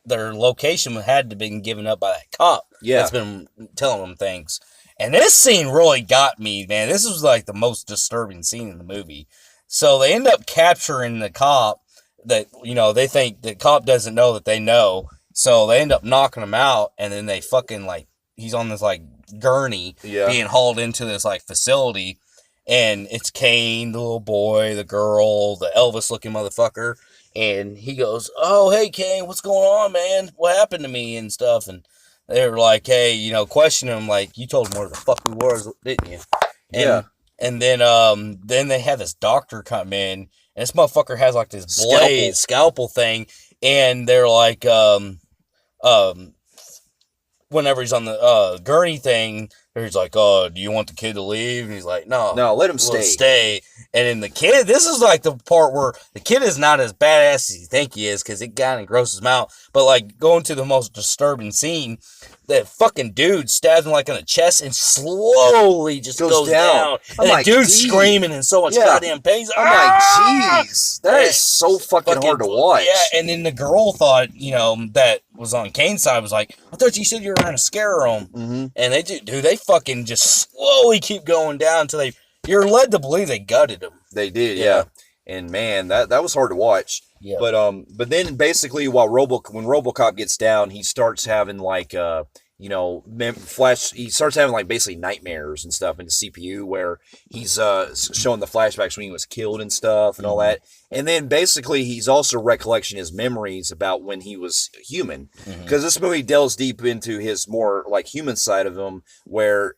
their location had to been given up by that cop that's been telling them things. And this scene really got me, man. This was like the most disturbing scene in the movie. So they end up capturing the cop that, they think the cop doesn't know that they know. So they end up knocking him out, and then they fucking, like, he's on this, like, gurney being hauled into this, like, facility, and it's Kane, the little boy, the girl, the Elvis-looking motherfucker, and he goes, oh, hey, Kane, what's going on, man? What happened to me and stuff? And they were like, hey, questioning him, like, you told him where the fuck we were, didn't you? And then they have this doctor come in, and this motherfucker has, like, this blade, scalpel thing, and they're like, whenever he's on the gurney thing, he's like, oh, do you want the kid to leave? And he's like, no, let him stay. And then the kid, this is like the part where the kid is not as badass as you think he is, because it kind of grosses him out. But like going to the most disturbing scene, that fucking dude stabs him like in the chest and slowly just goes down. And the dude's screaming in so much goddamn pain. I'm like, jeez, that is so fucking hard to watch. Yeah, and then the girl thought, that was on Kane's side was like, I thought you said you were going to scare him. Mm-hmm. And they do, dude, they fucking just slowly keep going down until you're led to believe they gutted him. They did, yeah. And man, that was hard to watch. Yeah. But then basically when RoboCop gets down, he starts having like flash. He starts having like basically nightmares and stuff in the CPU where he's showing the flashbacks when he was killed and stuff and all that. And then basically he's also recollecting his memories about when he was human, because this movie delves deep into his more like human side of him, where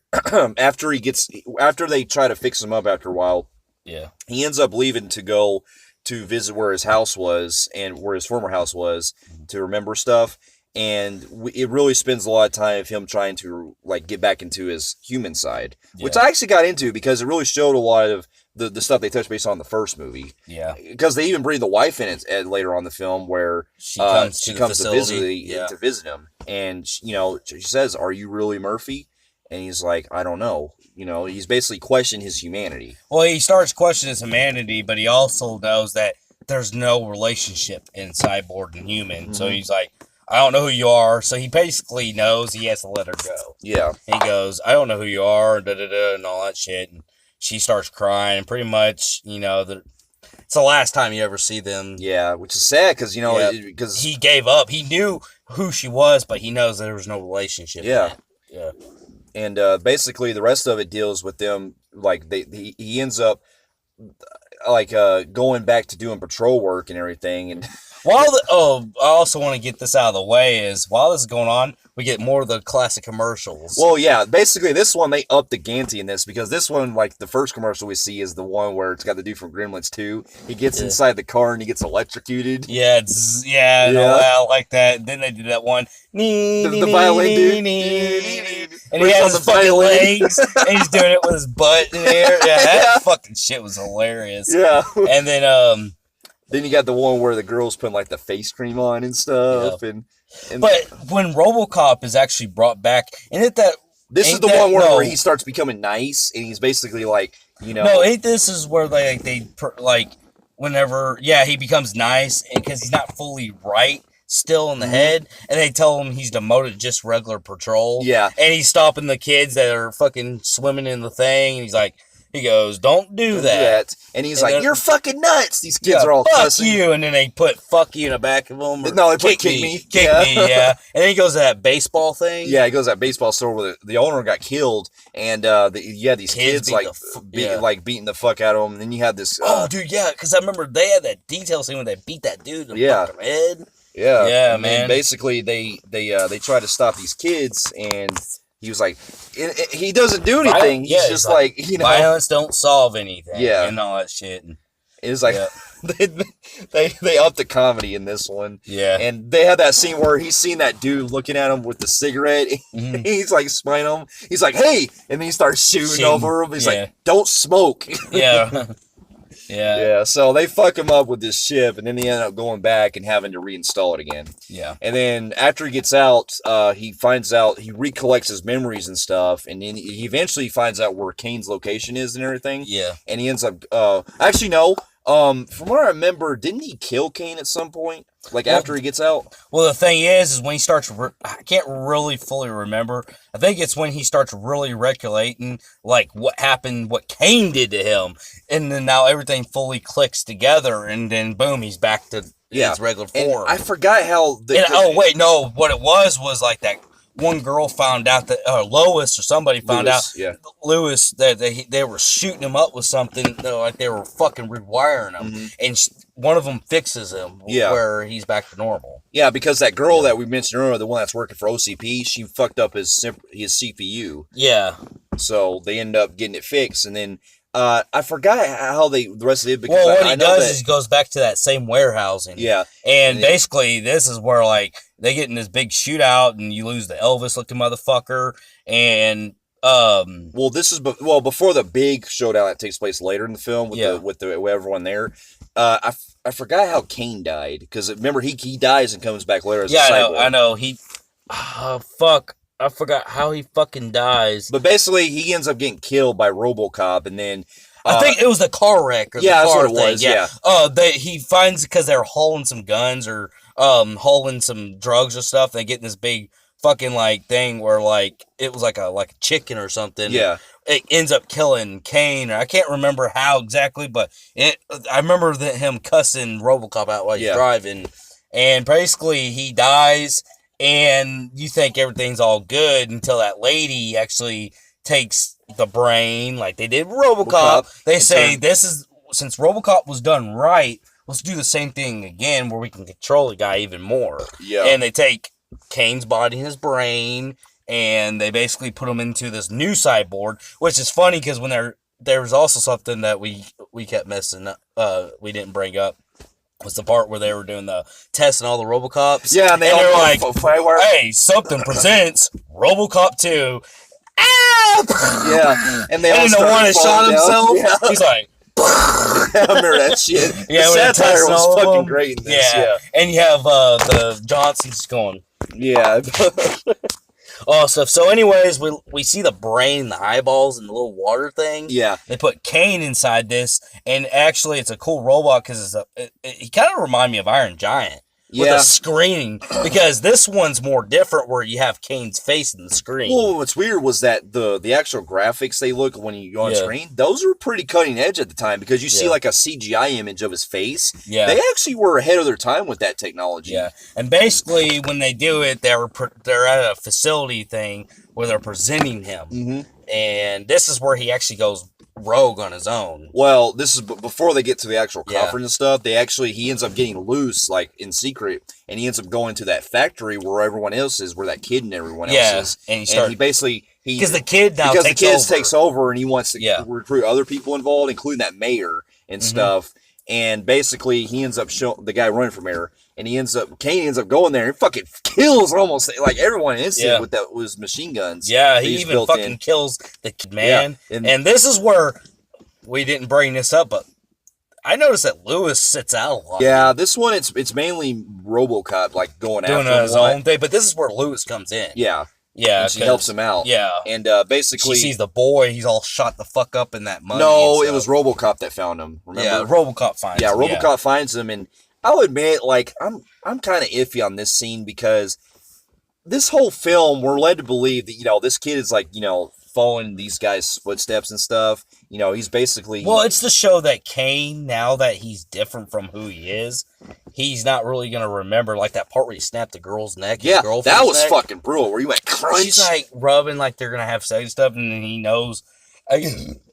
after they try to fix him up after a while, he ends up leaving to go to visit where his house was and where his former house was to remember stuff. And it really spends a lot of time of him trying to like get back into his human side, which I actually got into because it really showed a lot of the stuff they touched base on in the first movie. Yeah, because they even bring the wife in it later on in the film, where she comes to visit him, and she says, "Are you really Murphy?" And he's like, "I don't know." He's basically questioning his humanity. Well, he starts questioning his humanity, but he also knows that there's no relationship in cyborg and human, so he's like, I don't know who you are. So he basically knows he has to let her go. Yeah. He goes, I don't know who you are, and all that shit. And she starts crying. Pretty much, it's the last time you ever see them. Yeah, which is sad because, because he gave up. He knew who she was, but he knows there was no relationship. Yeah. Yeah. And basically the rest of it deals with them, like, he ends up, like, going back to doing patrol work and everything, and... I also want to get this out of the way is, while this is going on, we get more of the classic commercials. Well, yeah, basically this one, they upped the ante in this, because this one, like, the first commercial we see is the one where it's got the dude from Gremlins 2. He gets inside the car and he gets electrocuted. Yeah, I like that. Then they did that one. The violin dude. And he has his fucking legs, and he's doing it with his butt in the air. Yeah, that fucking shit was hilarious. Yeah. And then you got the one where the girl's putting like the face cream on and stuff, and but when RoboCop is actually brought back, this is the one where he starts becoming nice, and he's basically like, this is where whenever he becomes nice, and because he's not fully right still in the head, and they tell him he's demoted to just regular patrol, and he's stopping the kids that are fucking swimming in the thing, and he's like. He goes, don't do that. And he's like, you're fucking nuts. These kids are all cussing. Fuck you. And then they put fuck you in the back of them. No, they put kick me. Kick me, yeah. And then he goes to that baseball thing. Yeah, he goes to that baseball store where the owner got killed. And these kids like beating the fuck out of him. And then you had this... dude, yeah. Because I remember they had that detail scene where they beat that dude in the fucking head. Yeah, man. Basically, they try to stop these kids, and... He was like, he doesn't do anything. He's just like, violence don't solve anything. Yeah. And all that shit. And it was like, they upped the comedy in this one. Yeah. And they had that scene where he's seen that dude looking at him with the cigarette. He's like, smiling him. He's like, hey. And then he starts shooting over him. He's like, don't smoke. Yeah. Yeah, so they fuck him up with this ship, and then they end up going back and having to reinstall it again. Yeah. And then after he gets out, he recollects his memories and stuff, and then he eventually finds out where Kane's location is and everything. Yeah. And he ends up, actually, no. From what I remember, didn't he kill Kane at some point? Like, after he gets out? Well, the thing is when he starts... I can't really fully remember. I think it's when he starts really recollecting, like, what happened, what Kane did to him. And then now everything fully clicks together, and then, boom, he's back to his regular form. And I forgot how... what it was like that one girl found out that Lois or somebody found out Lewis that they were shooting him up with something, like they were fucking rewiring him, and one of them fixes him where he's back to normal. Yeah, because that girl that we mentioned earlier, the one that's working for OCP, she fucked up his CPU. Yeah, so they end up getting it fixed, and then I forgot how the rest of it. Because what he does is he goes back to that same warehousing. Yeah, and basically this is where like they get in this big shootout, and you lose the Elvis looking motherfucker, and before the big showdown that takes place later in the film with everyone there. I forgot how Kane died, because remember he dies and comes back later as a cyborg. I know he. Fuck. I forgot how he fucking dies. But basically, he ends up getting killed by RoboCop, and then... I think it was the car wreck or the car that's what it was, yeah. He finds, because they're hauling some guns or hauling some drugs or stuff, they get in this big fucking, like, thing where, like, it was like a chicken or something. Yeah. It ends up killing Kane, or I can't remember how exactly, but I remember him cussing RoboCop out while he's driving, and basically he dies... And you think everything's all good until that lady actually takes the brain, like they did RoboCop. They say, since RoboCop was done right, let's do the same thing again where we can control the guy even more. Yeah. And they take Kane's body and his brain, and they basically put him into this new cyborg, which is funny because when there was also something that we kept messing up, we didn't bring up. Was the part where they were doing the test and all the RoboCops. Yeah, and they're like, hey, something presents RoboCop 2. Ah! Yeah, and they and all the one that shot himself, yeah. he's like, I remember that shit. Yeah, the satire was fucking great in this. Yeah. And you have the Johnsons going. Yeah. All stuff. So, anyways, we see the brain, the eyeballs, and the little water thing. Yeah. They put Kane inside this, and actually, it's a cool robot because he kind of reminds me of Iron Giant. With a screen, because this one's more different where you have Kane's face in the screen. Well, what's weird was that the actual graphics they look when you go on screen, those were pretty cutting edge at the time because you see like a CGI image of his face. Yeah. They actually were ahead of their time with that technology. Yeah. And basically when they do it, they're at a facility thing where they're presenting him. Mm-hmm. And this is where he actually goes rogue on his own. Well, this is before they get to the actual conference and stuff. He ends up getting loose, like in secret, and he ends up going to that factory where everyone else is, where that kid and everyone else is. And he basically because the kid takes over, and he wants to recruit other people involved, including that mayor and stuff. And basically, he ends up the guy running for mayor, and Kane ends up going there and fucking kills almost like everyone instant with his machine guns. Yeah, he even fucking kills the kid, man. Yeah. And this is where we didn't bring this up, but I noticed that Lewis sits out a lot. Yeah, this one it's mainly RoboCop like doing after his own thing, but this is where Lewis comes in. Yeah. Yeah, and she helps him out. Yeah, and basically she sees the boy. He's all shot the fuck up in that mud. No, it was RoboCop that found him. Remember? Yeah, RoboCop finds him. RoboCop finds him, and I'll admit, like I'm kind of iffy on this scene because this whole film we're led to believe that this kid is like following these guys' footsteps and stuff. He's basically... Well, it's to show that Kane, now that he's different from who he is, he's not really going to remember, like, that part where he snapped the girl's neck. Yeah, that was fucking brutal, where you went crunch. She's, like, rubbing like they're going to have sex and stuff, and then he knows...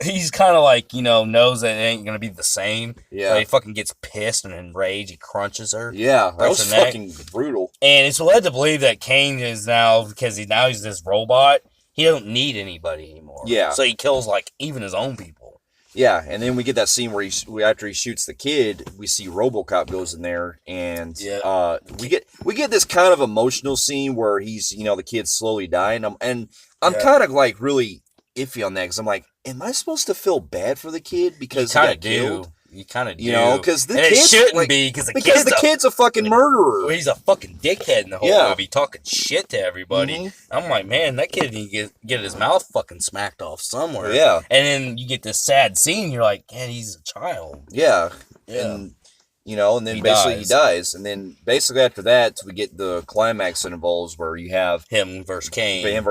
He's kind of like, knows that it ain't going to be the same. Yeah. So he fucking gets pissed and enraged. He crunches her. Yeah, that was fucking brutal. And it's led to believe that Kane is now, because he's this robot... He don't need anybody anymore. Yeah. So he kills, like, even his own people. Yeah, and then we get that scene where after he shoots the kid, we see RoboCop goes in there, and we get this kind of emotional scene where he's, the kid's slowly dying, and I'm kind of, like, really iffy on that, because I'm like, am I supposed to feel bad for the kid because he got killed? You kind of do. Because it shouldn't be, because the kid's a fucking murderer. He's a fucking dickhead in the whole movie, talking shit to everybody. Mm-hmm. I'm like, man, that kid need to get his mouth fucking smacked off somewhere. Yeah. And then you get this sad scene, you're like, man, he's a child. Yeah. And, and then he dies. And then basically after that, we get the climax that involves where you have... Him versus Kane.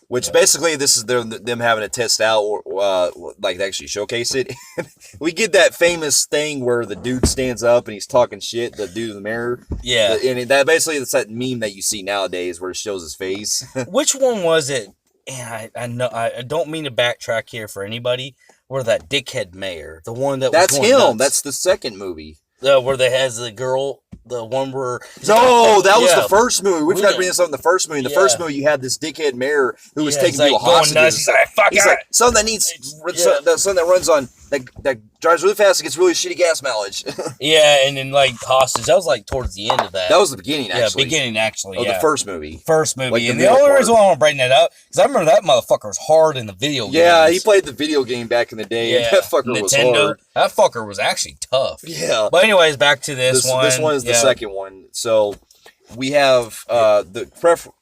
Which basically this is them having to test out, like actually showcase it. We get that famous thing where the dude stands up and he's talking shit, the dude in the mirror. Yeah. And that basically, it's that meme that you see nowadays where it shows his face. Which one was it? And I know I don't mean to backtrack here for anybody. Where that dickhead mayor, the one that that's was going him. Nuts. That's the second movie. Where they has the girl, the one where that was the first movie. We forgot to bring this up in the first movie. In the first movie, you had this dickhead mayor who was taking people hostage. He's like, fuck he's like, something that needs, something that runs on that drives really fast and gets really shitty gas mileage. Yeah, and then like hostage. That was like towards the end of that. That was the beginning, actually. Of the first movie. Like and the only reason why I want to bring that up because I remember that motherfucker was hard in the video game. Yeah, he played the video game back in the day. Yeah, and that fucker was hard. That fucker was actually tough. Yeah. But anyways, back to this one. This one is the second one. So we have the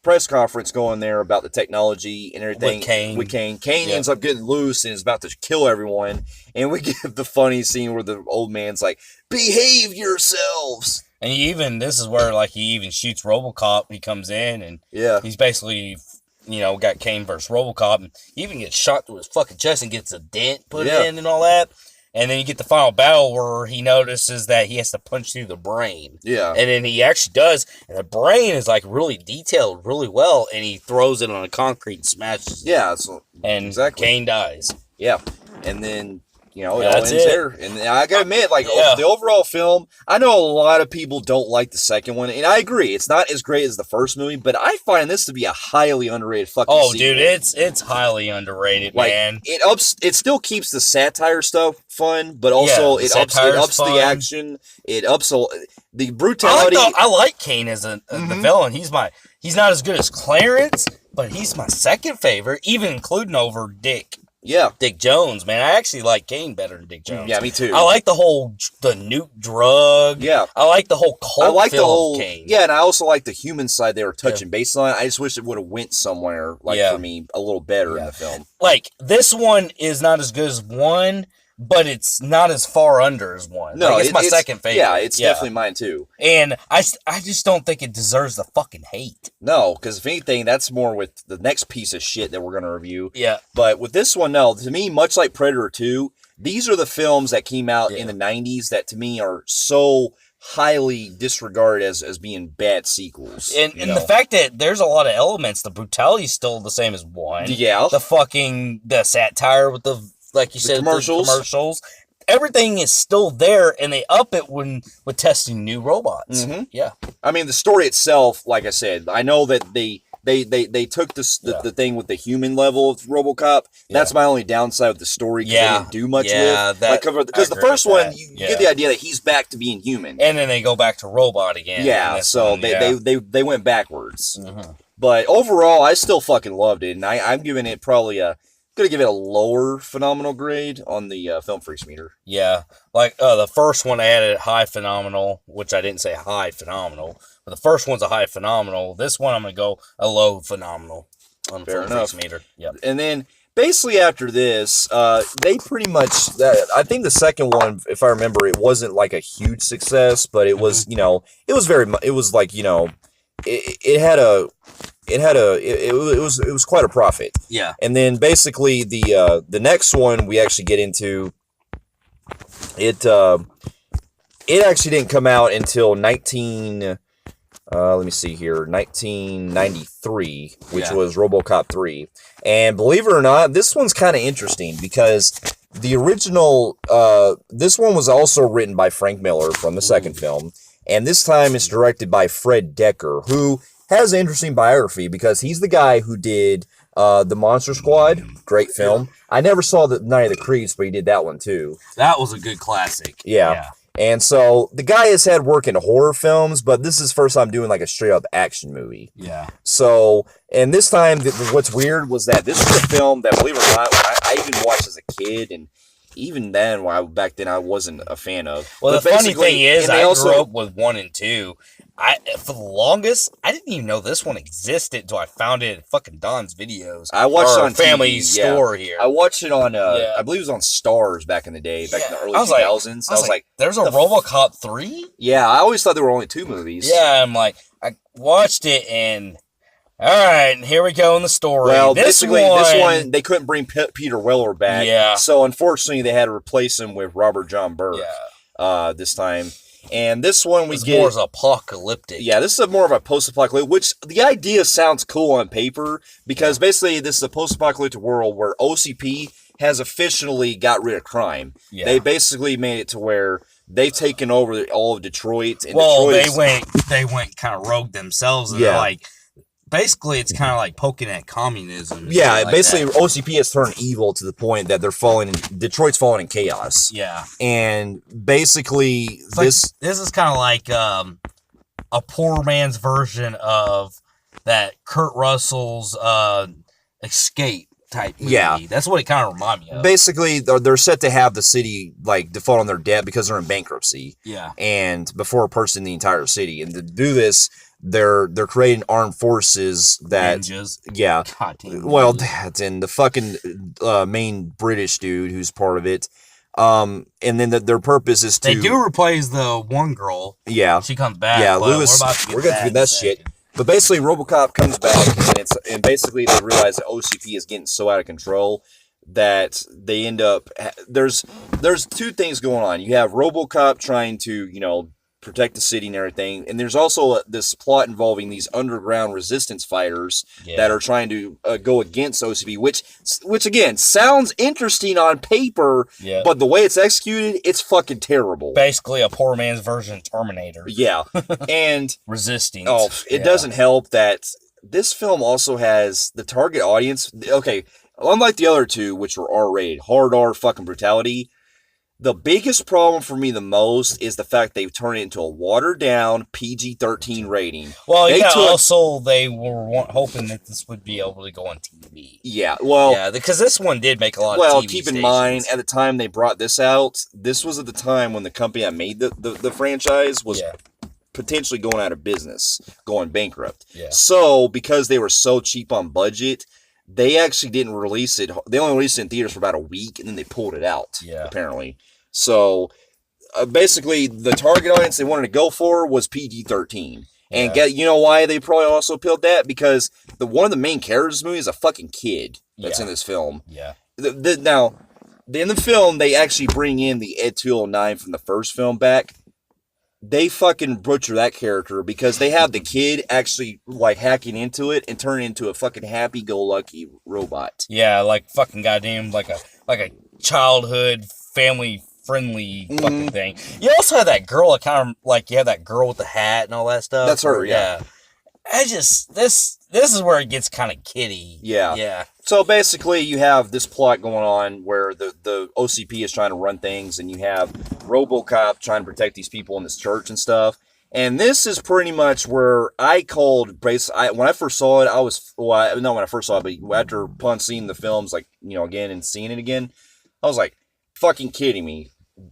press conference going there about the technology and everything. With Kane. Kane ends up getting loose and is about to kill everyone. And we get the funny scene where the old man's like, behave yourselves. And this is where like he even shoots RoboCop. He comes in and he's basically, got Kane versus RoboCop. And he even gets shot through his fucking chest and gets a dent put in and all that. And then you get the final battle where he notices that he has to punch through the brain. Yeah. And then he actually does. And the brain is like really detailed really well. And he throws it on the concrete and smashes it. Yeah. So, and exactly. Kane dies. Yeah. And then, it all That's ends it. there. And I gotta admit, the overall film, I know a lot of people don't like the second one, and I agree, it's not as great as the first movie, but I find this to be a highly underrated fucking sequel. Dude, it's highly underrated, man. It still keeps the satire stuff fun, but also it ups the action, it ups the brutality. I like Kane as the villain. He's not as good as Clarence, but he's my second favorite, even including over Dick. Yeah. Dick Jones, man. I actually like Kane better than Dick Jones. Yeah, me too. I like the nuke drug. Yeah. I like the whole cult feel of Kane. Yeah, and I also like the human side they were touching base on. I just wish it would have went somewhere, for me, a little better in the film. Like, this one is not as good as one, but it's not as far under as one. No, it's my second favorite. Yeah, it's definitely mine too. And I just don't think it deserves the fucking hate. No, because if anything, that's more with the next piece of shit that we're going to review. Yeah. But with this one, no, to me, much like Predator 2, these are the films that came out in the 90s that to me are so highly disregarded as being bad sequels. And the fact that there's a lot of elements, the brutality is still the same as one. Yeah. The satire with the, like you said, commercials. Everything is still there, and they up it with testing new robots. Mm-hmm. Yeah. I mean, the story itself, like I said, I know that they took the thing with the human level of RoboCop. That's my only downside with the story, because they didn't do much with. Because the first one, you get the idea that he's back to being human. And then they go back to robot again. Yeah, so they went backwards. Mm-hmm. But overall, I still fucking loved it, and I'm giving it probably gonna give it a lower phenomenal grade on the Film Phreeks meter. Yeah, like the first one I had it high phenomenal, which I didn't say high phenomenal, but the first one's a high phenomenal. This one I'm gonna go a low phenomenal on the Film Phreeks meter. Yep. And then basically after this, they pretty much. I think the second one, if I remember, it wasn't like a huge success, but it was it was quite a profit. Yeah. And then basically the next one we actually get into, it actually didn't come out until 1993, which was RoboCop 3. And believe it or not, this one's kind of interesting because the original this one was also written by Frank Miller from the second film, and this time it's directed by Fred Decker, who has an interesting biography because he's the guy who did The Monster Squad. Great film. I never saw the Night of the Creeps, but he did that one too. That was a good classic. Yeah. And so the guy has had work in horror films, but this is his first time doing like a straight up action movie. Yeah. So, and this time, what's weird was that this was a film that, believe it or not, I even watched as a kid, and even then, back then, I wasn't a fan of. Well, the funny thing is, I grew up with 1 and 2. For the longest, I didn't even know this one existed until I found it in fucking Don's videos. I watched it on Family TV, Store here. I watched it on, I believe it was on Stars back in the day, back in the early 2000s. I was like, there's a RoboCop 3? Yeah, I always thought there were only 2 movies. Yeah, I'm like, I watched it and... All right, here we go in the story. Well, this one, they couldn't bring Peter Weller back. Yeah. So, unfortunately, they had to replace him with Robert John Burke this time. And this one it's more apocalyptic. Yeah, this is more of a post-apocalyptic, which the idea sounds cool on paper because basically this is a post-apocalyptic world where OCP has officially got rid of crime. Yeah. They basically made it to where they've taken over all of Detroit. And they went kind of rogue themselves. And they're like, basically, it's kind of like poking at communism. Yeah, basically, OCP has turned evil to the point that Detroit's falling in chaos. Yeah. And basically, this is kind of like a poor man's version of that Kurt Russell's Escape type movie. Yeah. That's what it kind of reminds me of. Basically, they're set to have the city default on their debt because they're in bankruptcy. Yeah. And before purchasing the entire city. And to do this, they're creating armed forces that ninjas. Yeah. Well, that and the fucking main British dude who's part of it. And then their purpose is to... They do replace the one girl. Yeah. She comes back. Yeah, Lewis. We're going to get that shit. But basically, RoboCop comes back, and basically they realize that OCP is getting so out of control that they end up there's two things going on. You have RoboCop trying to protect the city and everything, and there's also this plot involving these underground resistance fighters that are trying to go against OCP, which again sounds interesting on paper, but the way it's executed, it's fucking terrible. Basically a poor man's version of Terminator. Yeah. And resisting. Oh, it doesn't help that this film also has the target audience. Okay, unlike the other two, which were R-rated, hard R fucking brutality, the biggest problem for me the most is the fact they've turned it into a watered-down PG-13 rating. Well, also they were hoping that this would be able to go on TV. Yeah, well... Yeah, because this one did make a lot of TV Well, keep in mind, at the time they brought this out, this was at the time when the company that made the franchise was potentially going out of business, going bankrupt. Yeah. So, because they were so cheap on budget... They actually didn't release it. They only released it in theaters for about a week, and then they pulled it out, apparently. So, basically, the target audience they wanted to go for was PG-13. And you know why they probably also appealed that? Because one of the main characters of the movie is a fucking kid that's in this film. Yeah. Now, in the film, they actually bring in the Ed 209 from the first film back. They fucking butcher that character because they have the kid actually like hacking into it and turn it into a fucking happy-go-lucky robot. Yeah, like fucking goddamn like a childhood family friendly fucking thing. You also have that girl that kind of like you have that girl with the hat and all that stuff. That's her, yeah. I just this is where it gets kind of kiddie. Yeah. Yeah. So basically you have this plot going on where the OCP is trying to run things and you have RoboCop trying to protect these people in this church and stuff. And this is pretty much where I called when I first saw it, not when I first saw it, but after upon seeing the films again and seeing it again, I was like, fucking kidding me.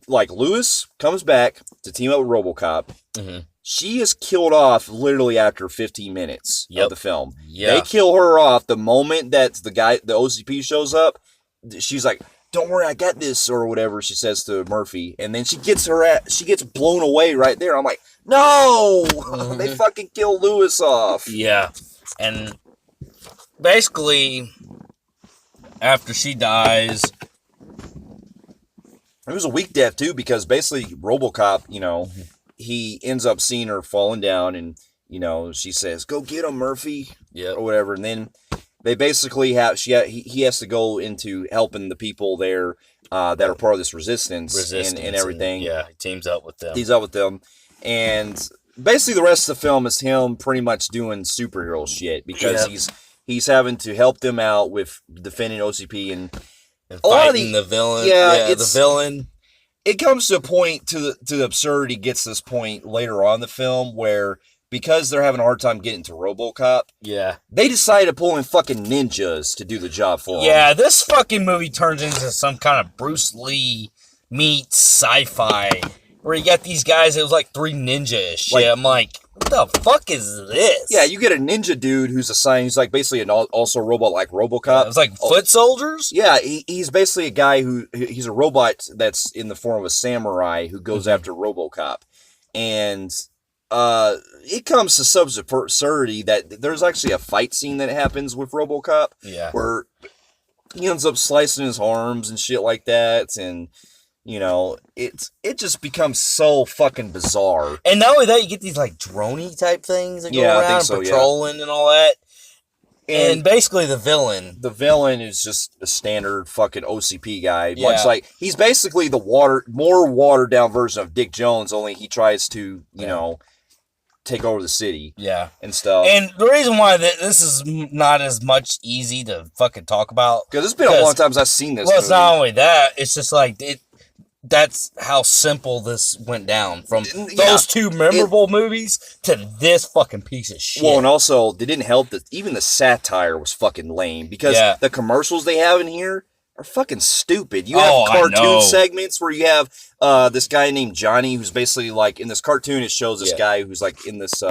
Like Lewis comes back to team up with RoboCop. Mm-hmm. She is killed off literally after 15 minutes of the film. Yeah. They kill her off the moment that the OCP shows up. She's like, "Don't worry, I got this," or whatever she says to Murphy. And then she gets blown away right there. I'm like, no! Mm-hmm. They fucking kill Lewis off. Yeah. And basically, after she dies... It was a weak death, too, because basically RoboCop, he ends up seeing her falling down, and she says, "Go get him, Murphy," or whatever. And then they basically he has to go into helping the people there that are part of this resistance and everything. He teams up with them. And basically the rest of the film is him pretty much doing superhero shit because he's having to help them out with defending OCP and fighting the villain. Yeah, the villain. It comes to a point to the absurdity gets to this point later on in the film where because they're having a hard time getting to RoboCop, they decide to pull in fucking ninjas to do the job for them. Yeah, this fucking movie turns into some kind of Bruce Lee meets sci-fi where you got these guys. It was like three ninja-ish. I'm like, what the fuck is this? Yeah, you get a ninja dude who's he's like basically also a robot like RoboCop. It's like foot soldiers? Yeah, he's basically a guy he's a robot that's in the form of a samurai who goes after RoboCop. And it comes to such absurdity that there's actually a fight scene that happens with RoboCop where he ends up slicing his arms and shit like that, and it just becomes so fucking bizarre. And not only that, you get these like droney type things that go around patrolling and all that. And basically the villain. The villain is just a standard fucking OCP guy. Yeah. Much like he's basically the more watered down version of Dick Jones, only he tries to, take over the city. Yeah. And stuff. And the reason why this is not as much easy to fucking talk about. Because it's been a long time since I've seen this. Well, it's not only that, it's just like that's how simple this went down from those two memorable movies to this fucking piece of shit. Well, and also, they didn't help that even the satire was fucking lame because the commercials they have in here are fucking stupid. You have cartoon segments where you have this guy named Johnny who's basically like in this cartoon. It shows this guy who's like in this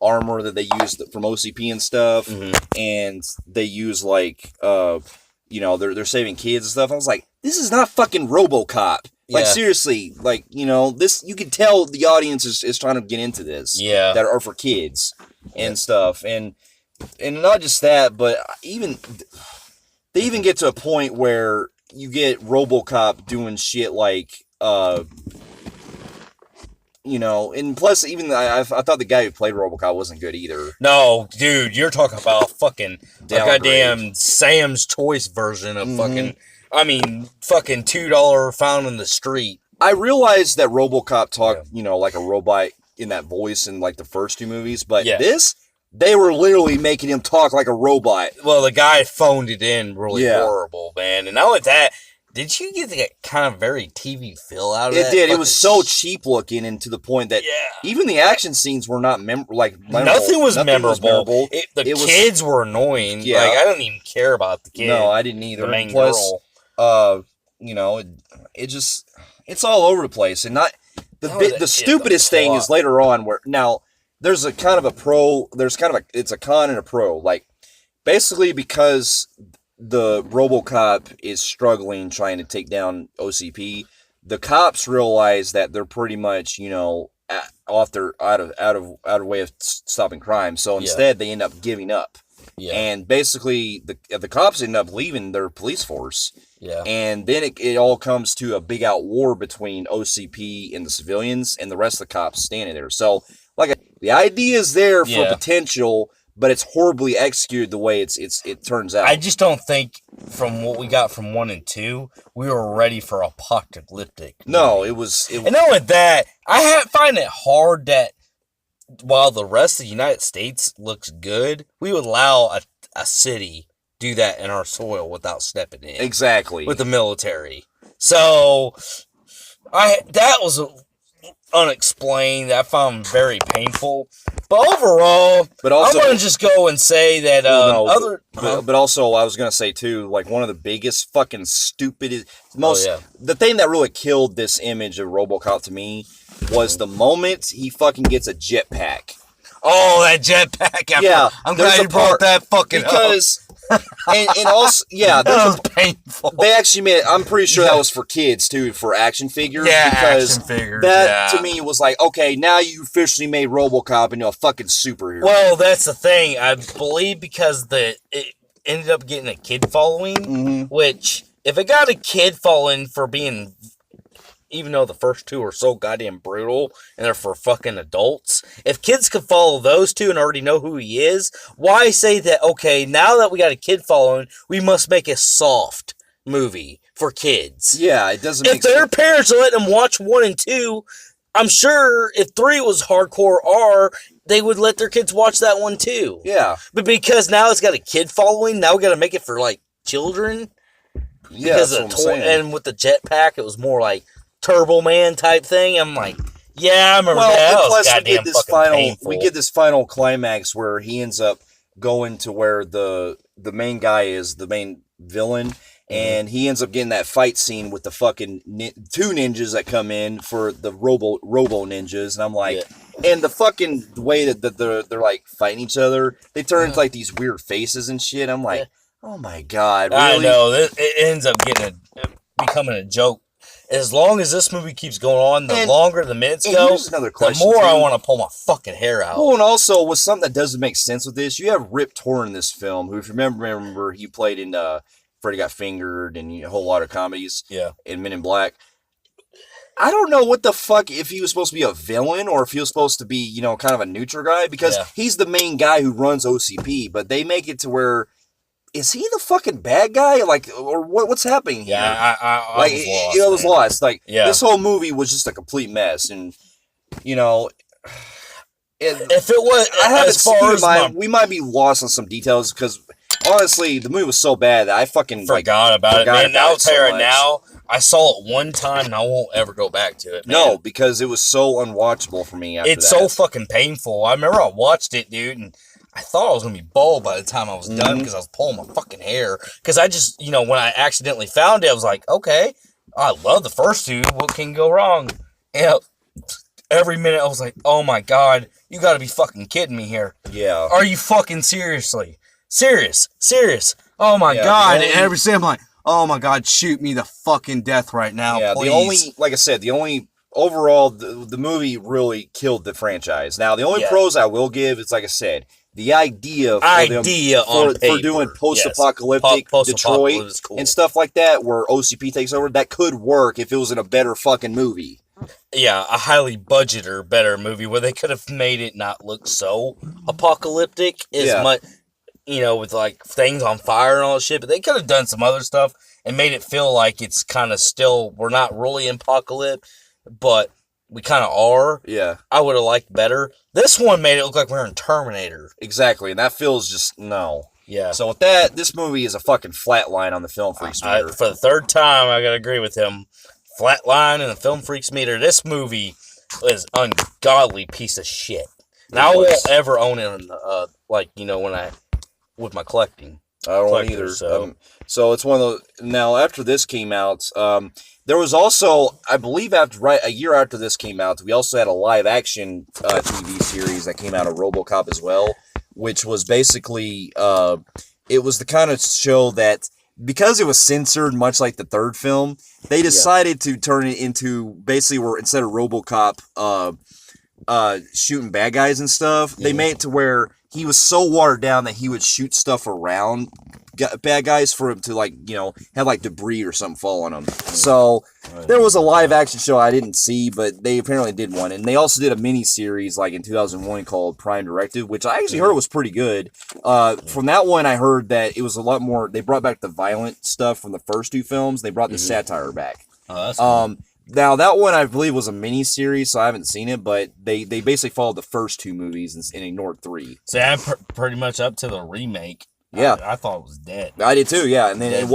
armor that they use from OCP and stuff, and they use like they're saving kids and stuff. I was like, this is not fucking RoboCop. Like, seriously, like, this, you can tell the audience is trying to get into this. Yeah. That are for kids and stuff. And not just that, but even, They even get to a point where you get RoboCop doing shit like, you know, and plus, even I thought the guy who played RoboCop wasn't good either. No, dude, you're talking about fucking a goddamn Sam's Choice version of fucking. I mean, fucking $2 found in the street. I realized that RoboCop talked, you know, like a robot in that voice in like the first 2 movies, but this, they were literally making him talk like a robot. Well, the guy phoned it in really horrible, man. And not only that, did you get the kind of very TV feel out of it? It did. It was so cheap looking, and to the point that even the action scenes were not memorable. Nothing was memorable. The kids were annoying. Yeah. Like, I don't even care about the kids. No, I didn't either. The main girl. You know, it just, it's all over the place. And not the stupidest thing is later on where, now, there's a kind of a pro, it's a con and a pro. Like, basically because the RoboCop is struggling trying to take down OCP, the cops realize that they're pretty much, you know, out of way of stopping crime. So instead, they end up giving up. Yeah. And basically, the cops end up leaving their police force. Yeah. And then it all comes to a big out war between OCP and the civilians, and the rest of the cops standing there. So, like, the idea is there for potential, but it's horribly executed the way it turns out. I just don't think, from what we got from 1 and 2, we were ready for apocalyptic. No, it was. And not with that, I find it hard that while the rest of the United States looks good, we would allow a city do that in our soil without stepping in. Exactly. With the military. So, that was unexplained. I found very painful. But overall, I'm going to just go and say that but also, I was going to say, too, like, one of the biggest fucking stupidest, the thing that really killed this image of RoboCop to me was the moment he fucking gets a jetpack. Oh, that jetpack! Yeah, I'm glad you brought that fucking up. And also, that was painful. They actually made it, I'm pretty sure that was for kids, too, for action figures. Yeah, because action figures, that, to me, was like, okay, now you officially made RoboCop into a fucking superhero. Well, that's the thing. I believe because it ended up getting a kid following, which, if it got a kid following for being, even though the first 2 are so goddamn brutal, and they're for fucking adults, if kids could follow those 2 and already know who he is, why say that, okay, now that we got a kid following, we must make a soft movie for kids? Yeah, it doesn't make sense. If their parents are letting them watch 1 and 2, I'm sure if 3 was hardcore R, they would let their kids watch that one too. Yeah. But because now it's got a kid following, now we got to make it for, like, children? Yeah, that's what I'm saying. And with the jetpack, it was more like Turbo Man type thing. I'm like, yeah, I remember that. Plus we get this final climax where he ends up going to where the main guy is, the main villain, and he ends up getting that fight scene with the fucking 2 ninjas that come in for the robo ninjas, and I'm like, and the fucking way that they're like fighting each other, they turn into like these weird faces and shit. I'm like, oh my god, really? I know, it ends up becoming a joke. As long as this movie keeps going on, the longer the minutes go, the more I want to pull my fucking hair out. Well, and also, with something that doesn't make sense with this, you have Rip Torn in this film, who, if you remember, he played in Freddy Got Fingered and a whole lot of comedies in Men in Black. I don't know what the fuck, if he was supposed to be a villain or if he was supposed to be, you know, kind of a neutral guy, because he's the main guy who runs OCP, but they make it to where, is he the fucking bad guy? Like, or what's happening here? Yeah, I like, was lost. It was lost. Like, this whole movie was just a complete mess, and, you know, if it was, I haven't seen we might be lost on some details, because, honestly, the movie was so bad that I fucking forgot about it, man. Now, Tara, now, I saw it one time, and I won't ever go back to it, man. No, because it was so unwatchable for me after that. It's so fucking painful. I remember I watched it, dude, and I thought I was going to be bald by the time I was done because I was pulling my fucking hair. Because I just, you know, when I accidentally found it, I was like, okay, I love the first 2. What can go wrong? And every minute I was like, oh my god, you got to be fucking kidding me here. Yeah. Are you fucking serious? Oh my god. And every second I'm like, oh my god, shoot me the fucking death right now, please. Like I said, overall, the movie really killed the franchise. Now, the only pros I will give is, like I said, the idea for doing post-apocalyptic Detroit cool. and stuff like that, where OCP takes over, that could work if it was in a better fucking movie. Yeah, a highly budgeted, better movie where they could have made it not look so apocalyptic as much, with like things on fire and all that shit. But they could have done some other stuff and made it feel like it's kind of still, we're not really in apocalypse, but we kind of are. Yeah. I would have liked better. This one made it look like we're in Terminator. Exactly, and that feels just, no. Yeah. So with that, this movie is a fucking flatline on the Film Phreeks meter. For the third time, I gotta agree with him. Flatline in the Film Phreeks meter. This movie is ungodly piece of shit. And I won't ever own it, with my collecting. I don't want either. So it's one of those. Now, after this came out, there was also, I believe, a year after this came out, we also had a live action TV series that came out of RoboCop as well, which was basically, it was the kind of show that, because it was censored, much like the third film, they decided to turn it into basically where instead of RoboCop shooting bad guys and stuff, they made it to where he was so watered down that he would shoot stuff around bad guys for him to, have, debris or something fall on him. So, there was a live-action show I didn't see, but they apparently did one. And they also did a mini-series, in 2001 called Prime Directive, which I actually heard was pretty good. From that one, I heard that it was a lot more, they brought back the violent stuff from the first two films. They brought the satire back. Oh, that's cool. Now, that one, I believe, was a mini-series, so I haven't seen it, but they basically followed the first two movies and ignored three. See, I'm pretty much up to the remake. Yeah, I thought it was dead. I did too. Yeah, and then and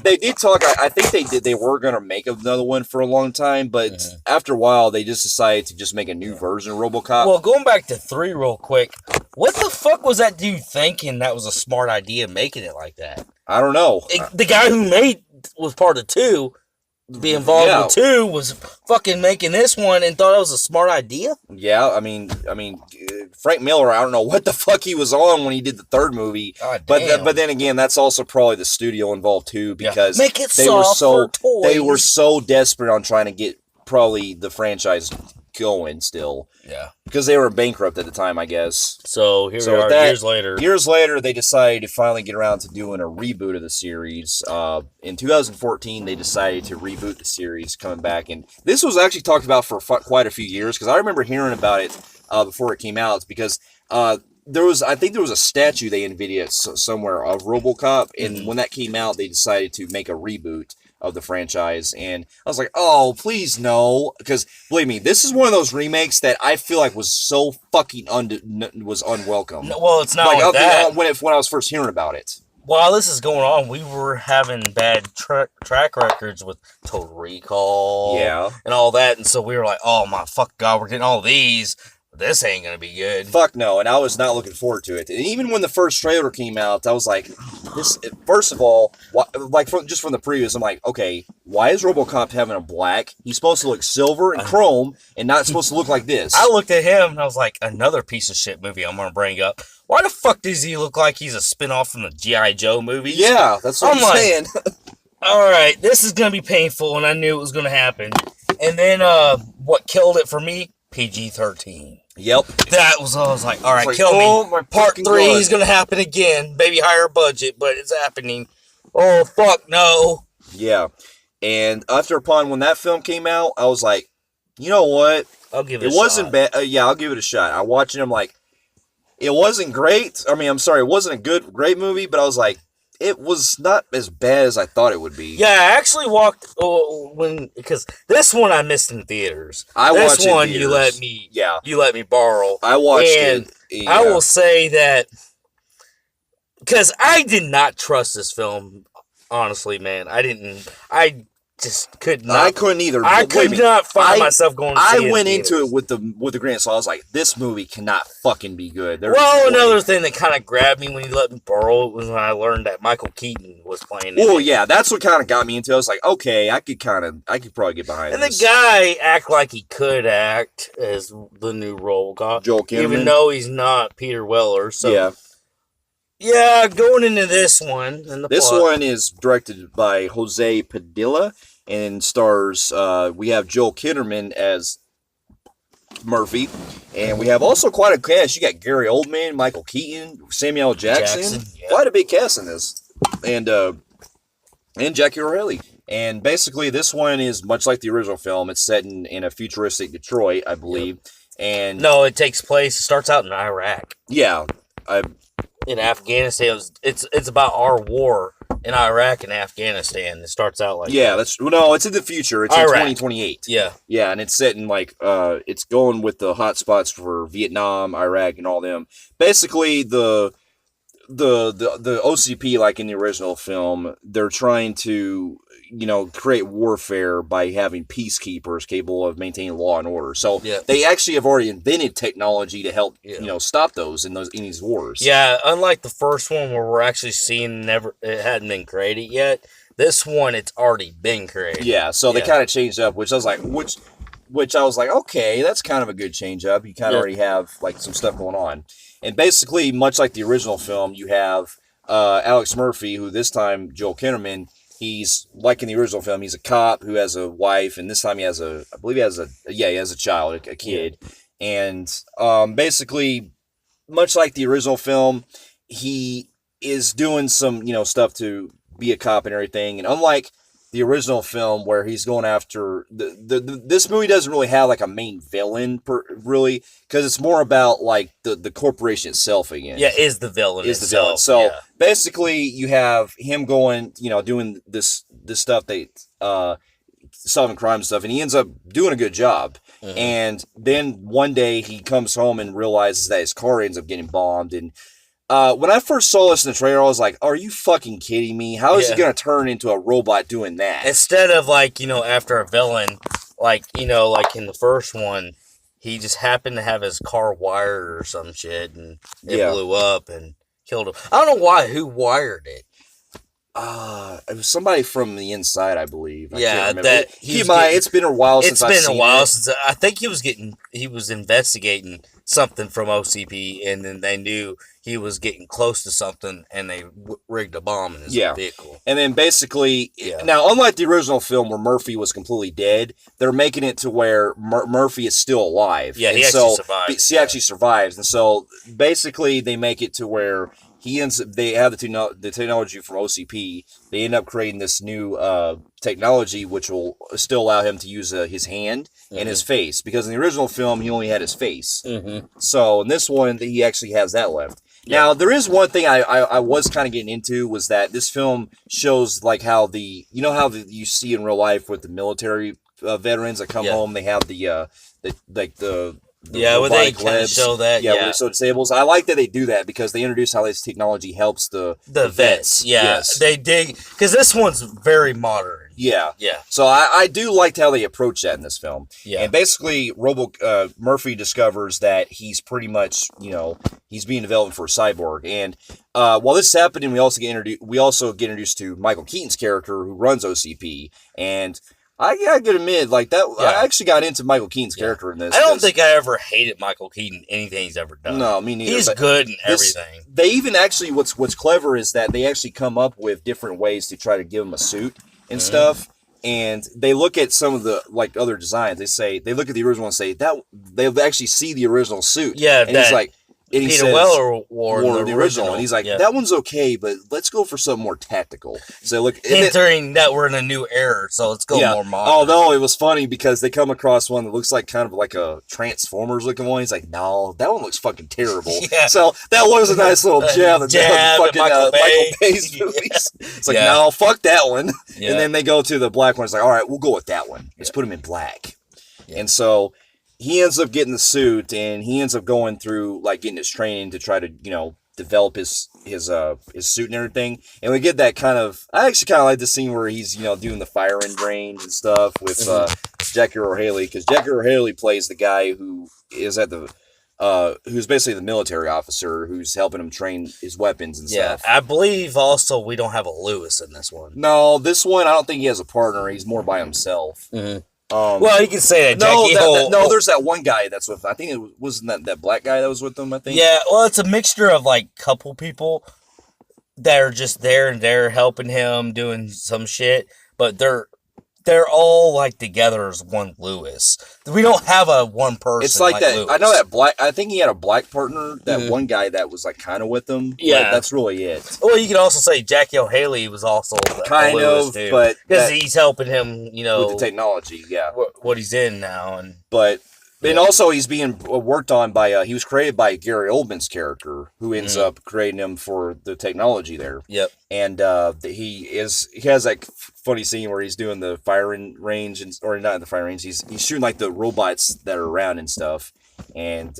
they did talk. I think they were gonna make another one for a long time, but after a while they just decided to just make a new version of RoboCop. Well, going back to 3 real quick, what the fuck was that dude thinking? That was a smart idea making it like that. I don't know. The guy who was part of 2. Be involved with 2 was fucking making this one and thought it was a smart idea. Yeah, I mean, Frank Miller, I don't know what the fuck he was on when he did the third movie. But then again, that's also probably the studio involved too, because they were so desperate on trying to get probably the franchise going still. Yeah. Because they were bankrupt at the time, I guess. So here we are, years later. Years later, they decided to finally get around to doing a reboot of the series. In 2014, they decided to reboot the series, coming back. And this was actually talked about for quite a few years, because I remember hearing about it before it came out, because I think there was a statue they NVIDIA somewhere of RoboCop, and when that came out, they decided to make a reboot of the franchise, and I was like, oh, please no, because believe me, this is one of those remakes that I feel like was so fucking was unwelcome. No, well, it's not like that. When I was first hearing about it. While this is going on, we were having bad track records with Total Recall, and all that, and so we were like, oh my fuck God, we're getting all these. This ain't gonna be good. Fuck no, and I was not looking forward to it. And even when the first trailer came out, I was like, "This." First of all, just from the previous, I'm like, okay, why is RoboCop having a black? He's supposed to look silver and chrome, and not supposed to look like this. I looked at him and I was like, another piece of shit movie I'm gonna bring up. Why the fuck does he look like he's a spinoff from the G.I. Joe movies? Yeah, that's what I'm saying. All right, this is gonna be painful, and I knew it was gonna happen. And then, what killed it for me? PG-13. Yep. I was like, all right, kill me. My Part 3 is going to happen again. Maybe higher budget, but it's happening. Oh, fuck, no. Yeah. And when that film came out, I was like, you know what? I'll give it a shot. It wasn't bad. I'll give it a shot. I watched it, I'm like, it wasn't great. I mean, I'm sorry, it wasn't a great movie, but I was like, it was not as bad as I thought it would be. Yeah, I actually walked because this one I missed in theaters. This one you let me borrow. I watched it. Yeah. I will say that because I did not trust this film. Honestly, man, I just could not. I couldn't either. I could not find myself going to see it. I went into it with the grain of salt. I was like, this movie cannot fucking be good. Another thing that kind of grabbed me when he let me borrow it was when I learned that Michael Keaton was playing it. Oh, yeah, that's what kind of got me into it. I was like, okay, I could probably get behind this. And the guy act like he could act as the new RoboCop. Joel Kinnaman. Even though he's not Peter Weller. So yeah. Yeah, going into this one. This one is directed by Jose Padilla and stars, we have Joel Kinnaman as Murphy. And we have also quite a cast. You got Gary Oldman, Michael Keaton, Samuel Jackson. Quite a big cast in this. And Jackie O'Haley. And basically, this one is much like the original film. It's set in a futuristic Detroit, I believe. Yep. And no, it starts out in Iraq. Yeah. In Afghanistan. It's about our war in Iraq and Afghanistan. It starts out like it's in the future. It's Iraq. In 2028. Yeah, and it's set in it's going with the hot spots for Vietnam, Iraq, and all them. Basically, the OCP, like in the original film, they're trying to create warfare by having peacekeepers capable of maintaining law and order. So they actually have already invented technology to help stop those in these wars. Yeah, unlike the first one where we're actually seeing it hadn't been created yet. This one, it's already been created. Yeah, so they kind of changed up, which I was like, okay, that's kind of a good change up. You kind of already have some stuff going on. And basically, much like the original film, you have Alex Murphy, who this time, Joel Kinnaman, he's like in the original film, he's a cop who has a wife, and this time he has a child, a kid. And basically, much like the original film, he is doing some, stuff to be a cop and everything. And unlike the original film where he's going after this movie doesn't really have a main villain really, because it's more about the corporation itself again. Yeah, is the villain. So basically you have him going, doing this stuff, solving crime stuff, and he ends up doing a good job. Mm-hmm. And then one day he comes home and realizes that his car ends up getting bombed. And when I first saw this in the trailer, I was like, are you fucking kidding me? How is he going to turn into a robot doing that? Instead of, after a villain, in the first one, he just happened to have his car wired or some shit, and it blew up and killed him. I don't know who wired it. It was somebody from the inside, I believe. It's been a while since I've seen it. It's been a while since I think he was investigating something from OCP, and then they knew he was getting close to something, and they rigged a bomb in his vehicle. And then basically, now unlike the original film where Murphy was completely dead, they're making it to where Murphy is still alive. Yeah, he actually survives. He actually survives, and so basically they make it to where they have the technology from OCP. They end up creating this new technology which will still allow him to use his hand and his face, because in the original film he only had his face. Mm-hmm. So in this one he actually has that left. Yeah. Now there is one thing I was kind of getting into, was that this film shows how you see in real life with the military veterans that come home, they have the where they kind of show that. Where they show disables. I like that they do that, because they introduce how this technology helps the vets. Yeah, yes. They dig, because this one's very modern. Yeah. So I do like how they approach that in this film. Yeah. And basically, Murphy discovers that he's pretty much, he's being developed for a cyborg. And while this is happening, we also get introduced to Michael Keaton's character, who runs OCP. And I gotta admit, I actually got into Michael Keaton's character in this. I don't think I ever hated Michael Keaton, anything he's ever done. No, me neither. He's good in everything. They even actually, what's clever is that they actually come up with different ways to try to give him a suit and stuff. And they look at some of the other designs. They look at the original and say that they actually see the original suit. Yeah, and he's like, and Peter Weller wore the original, and he's like, that one's okay, but let's go for something more tactical. So look, hindering that we're in a new era, so let's go more modern. Although it was funny because they come across one that looks kind of like a Transformers looking one. He's like, no, that one looks fucking terrible. So that was a nice little jab at fucking Michael Bay's movies. It's like, no, fuck that one. Yeah. And then they go to the black one. It's like, all right, we'll go with that one. Let's put him in black. Yeah. And so he ends up getting the suit, and he ends up going through getting his training to try to develop his suit and everything. And we get that kind of, I actually kind of like the scene where he's doing the firing range and stuff with Jackie O'Haley, because Jackie O'Haley plays the guy who is at the who's basically the military officer who's helping him train his weapons and stuff. I believe also we don't have a Lewis in this one. No, this one I don't think he has a partner. He's more by himself. Mm-hmm. Well, you can say that, Jackie. There's that one guy that's with. I think it wasn't that black guy that was with them. I think. Yeah, well, it's a mixture of couple people that are just there and they're helping him doing some shit, but they're they're all like together as one Lewis. We don't have a one person. It's like that. Lewis. I know that black. I think he had a black partner. That one guy that was like kind of with him. Yeah, that's really it. Well, you can also say Jackie O'Haley was also kind of, too, but because he's helping him, you know, with the technology. Yeah, what he's in now, and also he's being worked on by. He was created by Gary Oldman's character, who ends up creating him for the technology there. Yep. And he has like funny scene where he's doing the firing range or not in the firing range. He's shooting like the robots that are around and stuff, and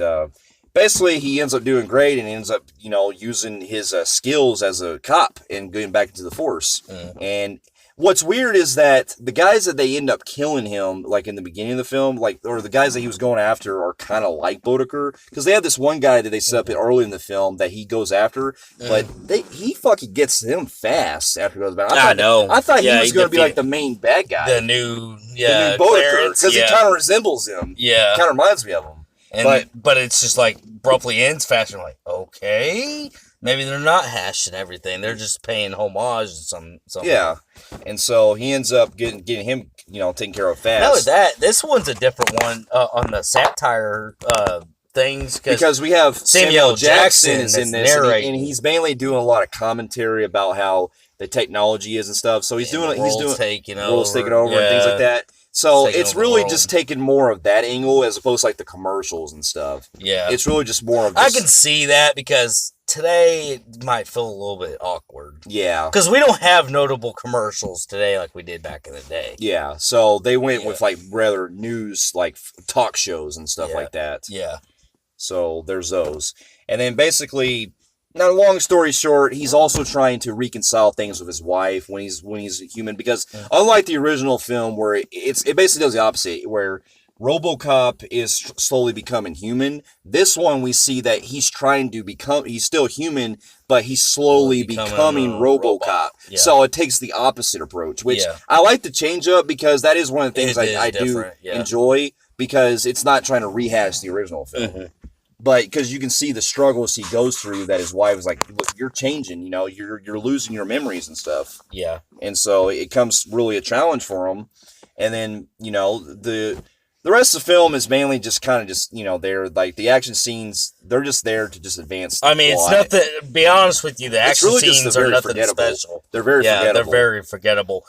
basically he ends up doing great and ends up using his skills as a cop and going back into the force. And what's weird is that the guys that they end up killing him, like in the beginning of the film, or the guys that he was going after, are kind of like Bodeker, because they have this one guy that they set up early in the film that he goes after, but he fucking gets him fast after he goes back. I thought he was going to be like the main bad guy, the new Bodeker, because he kind of resembles him. Yeah, kind of reminds me of him. But it's just like abruptly ends fashion. Like, okay. Maybe they're not hashing everything. They're just paying homage to some. Yeah, and so he ends up getting him, taken care of fast. Not only that, this one's a different one on the satire things because we have Samuel Jackson is in this, and he's mainly doing a lot of commentary about how the technology is and stuff. So he's doing taking over and things like that. So it's really just taking more of that angle as opposed to like the commercials and stuff. Yeah, it's really just more of. I can see that because today it might feel a little bit awkward. Yeah, because we don't have notable commercials today like we did back in the day. Yeah, so they went with like rather news, like talk shows and stuff like that. Yeah. So there's those, and then basically. Now, long story short, he's also trying to reconcile things with his wife when he's a human, because unlike the original film where it basically does the opposite, where RoboCop is slowly becoming human, this one we see that he's still human, but he's slowly becoming RoboCop. Yeah. So it takes the opposite approach, which I like to change up because that is one of the things I do enjoy, because it's not trying to rehash the original film. Mm-hmm. But because you can see the struggles he goes through, that his wife is like, look, you're changing, you're losing your memories and stuff. Yeah. And so it comes really a challenge for him. And then, the rest of the film is mainly just kind of they're like the action scenes, they're just there to just advance the plot. It's nothing, to be honest with you, the action scenes are nothing special. They're very forgettable. They're very forgettable.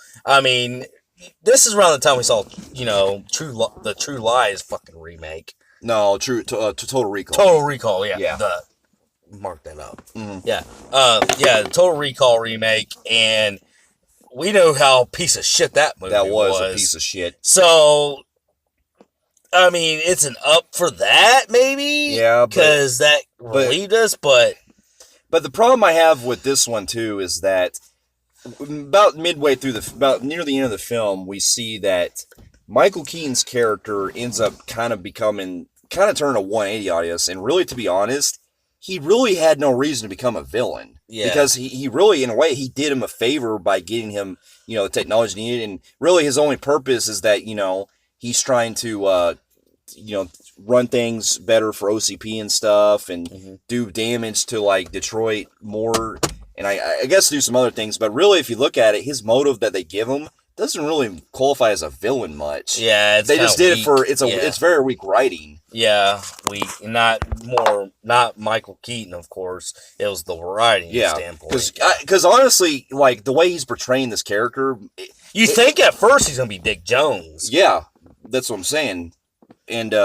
This is around the time we saw, the True Lies fucking remake. No, Total Recall. Total Recall, yeah. Mark that up. Mm-hmm. Yeah. Total Recall remake, and we know how piece of shit that movie was. That was a piece of shit. So, it's an up for that, maybe? Yeah, because that relieved us, but the problem I have with this one, too, is that about midway through about near the end of the film, we see that Michael Keaton's character ends up kind of turning a 180 on us, and really, to be honest, he really had no reason to become a villain. Yeah. Because he really, in a way, he did him a favor by getting him, the technology needed, and really his only purpose is that, he's trying to, run things better for OCP and stuff, and do damage to, like, Detroit more, and I guess do some other things, but really, if you look at it, his motive that they give him doesn't really qualify as a villain much. Yeah, they just did it for it's very weak writing. Yeah, not Michael Keaton, of course. It was the writing standpoint. Because honestly, like the way he's portraying this character, you think at first he's gonna be Dick Jones. Yeah, that's what I'm saying, and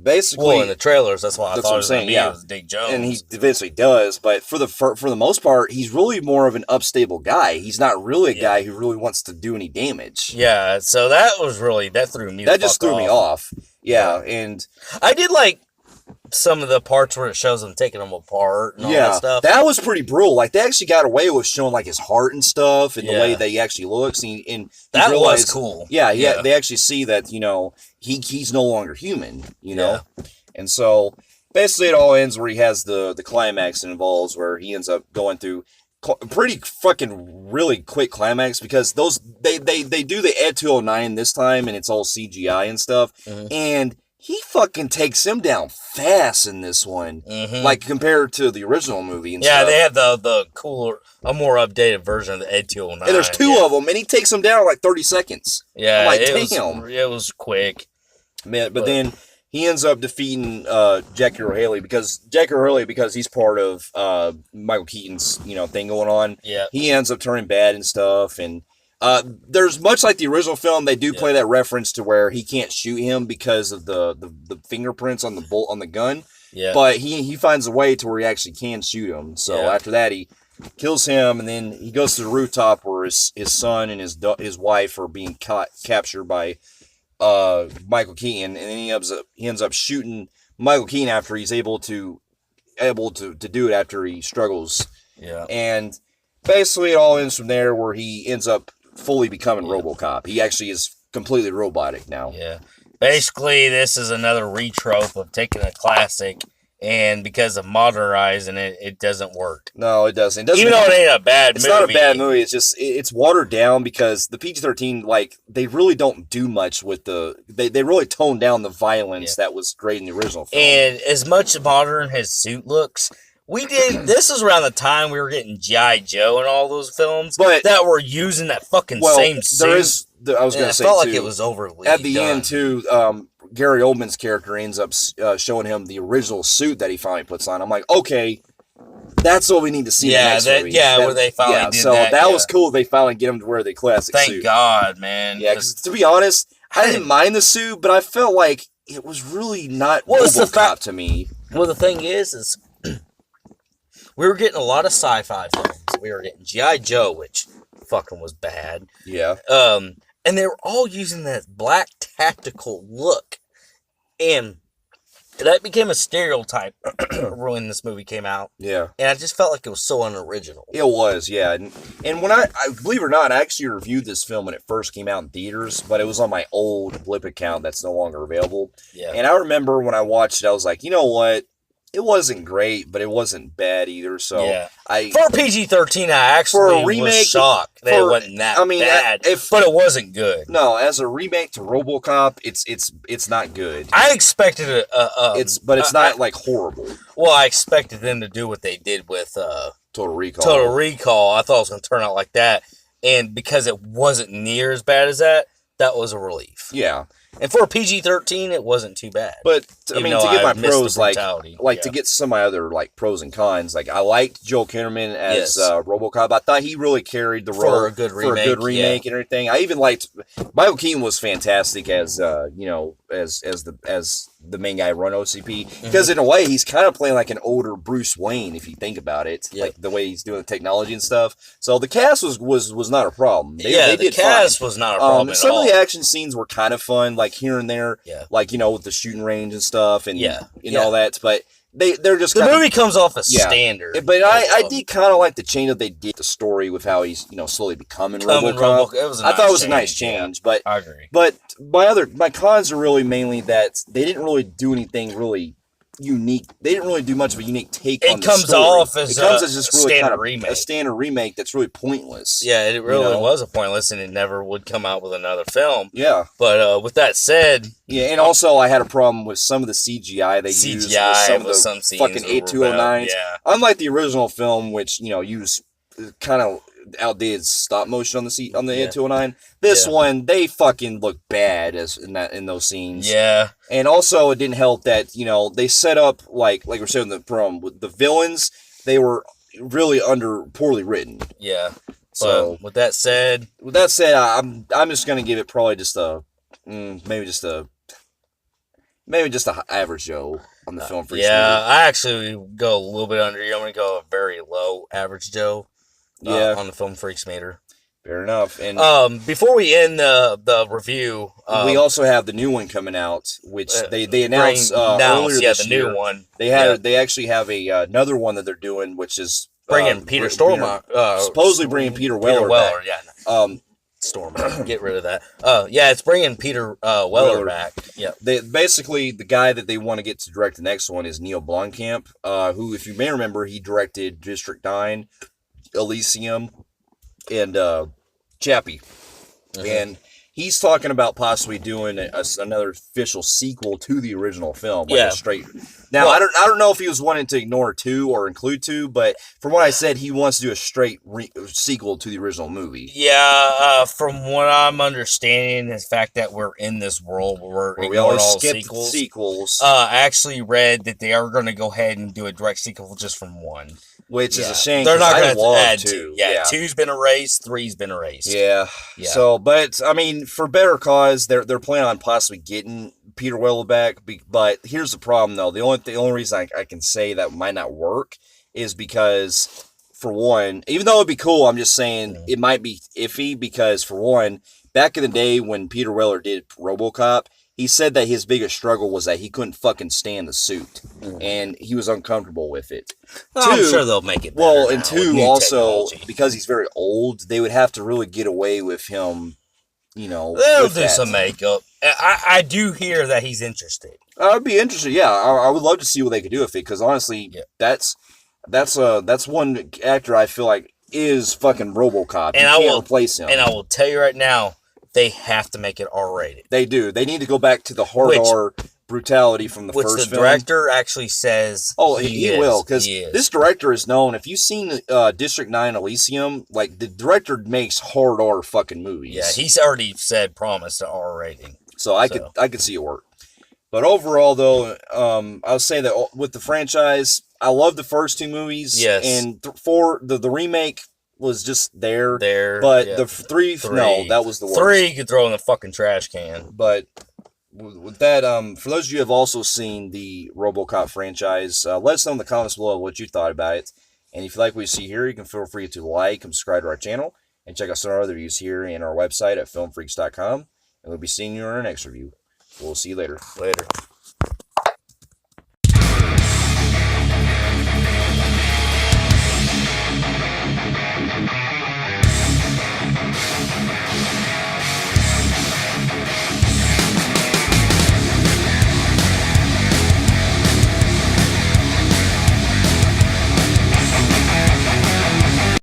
basically, in the trailers, that's why I thought it was going to be was Dick Jones. And he eventually does, but for the most part, he's really more of an upstable guy. He's not really a guy who really wants to do any damage. Yeah, so that threw me That just threw me off. Yeah, and I did like some of the parts where it shows him taking them apart and all that stuff. That was pretty brutal. Like, they actually got away with showing, like, his heart and stuff and the way that he actually looks. And that was cool. Yeah, they actually see that, he's no longer human, know? And so, basically, it all ends where he has the climax that involves where he ends up going through pretty fucking really quick climax, because they do the Ed 209 this time, and it's all CGI and stuff. Mm-hmm. And he fucking takes him down fast in this one. Mm-hmm. Like, compared to the original movie and stuff. stuff. They have the cooler, a more updated version of the Ed 209. And there's two of them, and he takes them down in like 30 seconds. Yeah, I'm like, damn. It was quick. Man, but then he ends up defeating Jackie Earle Haley because he's part of Michael Keaton's thing going on. Yeah, he ends up turning bad and stuff, and there's much like the original film. They do play that reference to where he can't shoot him because of the fingerprints on the bolt on the gun. Yeah, but he finds a way to where he actually can shoot him. So after that, he kills him, and then he goes to the rooftop where his son and his wife are being captured by Michael Keaton, and then he ends up shooting Michael Keaton after he's able to do it after he struggles. Yeah, and basically it all ends from there where he ends up fully becoming RoboCop. He actually is completely robotic now. Yeah, basically this is another retrope of taking a classic. And because of modernizing it, it doesn't work. No, it doesn't. Even though it ain't a bad movie. It's not a bad movie. It's just, it's watered down because the PG-13, like, they really don't do much with they really tone down the violence that was great in the original film. And as much modern his suit looks, this is around the time we were getting G.I. Joe and all those films that were using that fucking same suit. I was going to say, I felt like it was overly at the end, too, Gary Oldman's character ends up showing him the original suit that he finally puts on. I'm like, okay, that's what we need to see in the next movie. Where they finally did so that was cool. They finally get him to wear the classic suit. Thank God, man. Yeah, because to be honest, I didn't mind the suit, but I felt like it was really not RoboCop to me. Well, the thing is we were getting a lot of sci-fi films. We were getting G.I. Joe, which fucking was bad. Yeah. And they were all using that black tactical look. And that became a stereotype when this movie came out. Yeah. And I just felt like it was so unoriginal. It was, yeah. And when I believe it or not, I actually reviewed this film when it first came out in theaters, but it was on my old Blip account that's no longer available. Yeah. And I remember when I watched it, I was like, you know what? It wasn't great, but it wasn't bad either. So for PG-13, I actually was shocked that it wasn't that bad. But it wasn't good. No, as a remake to RoboCop, it's not good. I expected it's not like horrible. Well, I expected them to do what they did with Total Recall. Total Recall. I thought it was going to turn out like that, and because it wasn't near as bad as that was a relief. Yeah. And for a PG-13, it wasn't too bad. But, I mean, to get my pros, to get some of my other, pros and cons, I liked Joel Kinnaman as RoboCop. I thought he really carried the role for a good remake and everything. I even liked, Michael Keaton was fantastic as, as the main guy run OCP. Because in a way, he's kind of playing like an older Bruce Wayne, if you think about it. Yep. Like, the way he's doing the technology and stuff. So, the cast was not a problem. They did cast was not a problem some of the action scenes were kind of fun, here and there, with the shooting range and stuff, and all that. But they're just the movie comes off as standard. But I did kind of like the change that they did the story with how he's slowly becoming RoboCop. I thought it was a nice change, but I agree. But my cons are really mainly that they didn't really do anything really unique. They didn't really do much of a unique take on the story. It comes as just really kind of a standard remake that's really pointless. Yeah, it really was a pointless, and it never would come out with another film. Yeah. But with that said... Yeah, and also I had a problem with some of the CGI they used with some of the fucking 8209s. Yeah. Unlike the original film, which, used kind of outdated stop motion on the 8209. This one, they fucking look bad in those scenes. Yeah. And also, it didn't help that, they set up, like we're saying in the prom, with the villains, they were really poorly written. Yeah. So, with that said, I'm just going to give it probably just maybe just a average Joe on the film. Yeah, I actually go a little bit under you. I'm going to go a very low average Joe. On the Film Phreeks meter. Fair enough. And before we end the review, we also have the new one coming out, which they announced earlier this year. The new one. They actually have another one that they're doing, which is bringing Peter Stormare. Supposedly bringing Peter Weller back. Yeah. Stormare. Get rid of that. It's bringing Peter Weller back. Yeah. Basically, the guy that they want to get to direct the next one is Neil Blomkamp, who, if you may remember, he directed District 9, Elysium, and Chappie. Mm-hmm. And He's talking about possibly doing another official sequel to the original film, like a straight. Now, well, I don't know if he was wanting to ignore 2 or include 2, but from what I said, he wants to do a straight sequel to the original movie. Yeah, from what I'm understanding, the fact that we're in this world where we always all skip sequels. I actually read that they are going to go ahead and do a direct sequel just from 1. Which is a shame. They're not going to add 2. Yeah, 2's been erased, 3's been erased. Yeah. So, but I mean, for better cause, they're planning on possibly getting Peter Weller back. But here's the problem, though. The only reason I can say that might not work is because, for one, even though it'd be cool, I'm just saying it might be iffy because, for one, back in the day when Peter Weller did RoboCop, he said that his biggest struggle was that he couldn't fucking stand the suit, and he was uncomfortable with it. I'm sure they'll make it better. Well, and 2, also, because he's very old, they would have to really get away with him, They'll do some makeup. I do hear that he's interested. I'd be interested, yeah. I would love to see what they could do with it, because honestly, that's one actor I feel like is fucking RoboCop. And you can't replace him. And I will tell you right now, they have to make it R-rated. They do. They need to go back to the hard R brutality from the first film. Which the director actually says he will. Because this director is known. If you've seen District 9 Elysium, like, the director makes hard R fucking movies. Yeah, he's already said promise to R rating. So I could see it work. But overall, though, I'll say that with the franchise, I love the first 2 movies. Yes. And the remake was just there. But the 3, no, that was the worst. 3 you could throw in the fucking trash can. But with that, for those of you who have also seen the RoboCop franchise, let us know in the comments below what you thought about it. And if you like what you see here, you can feel free to like and subscribe to our channel. And check out some of our other reviews here in our website at filmphreeks.com. And we'll be seeing you in our next review. We'll see you later. Later.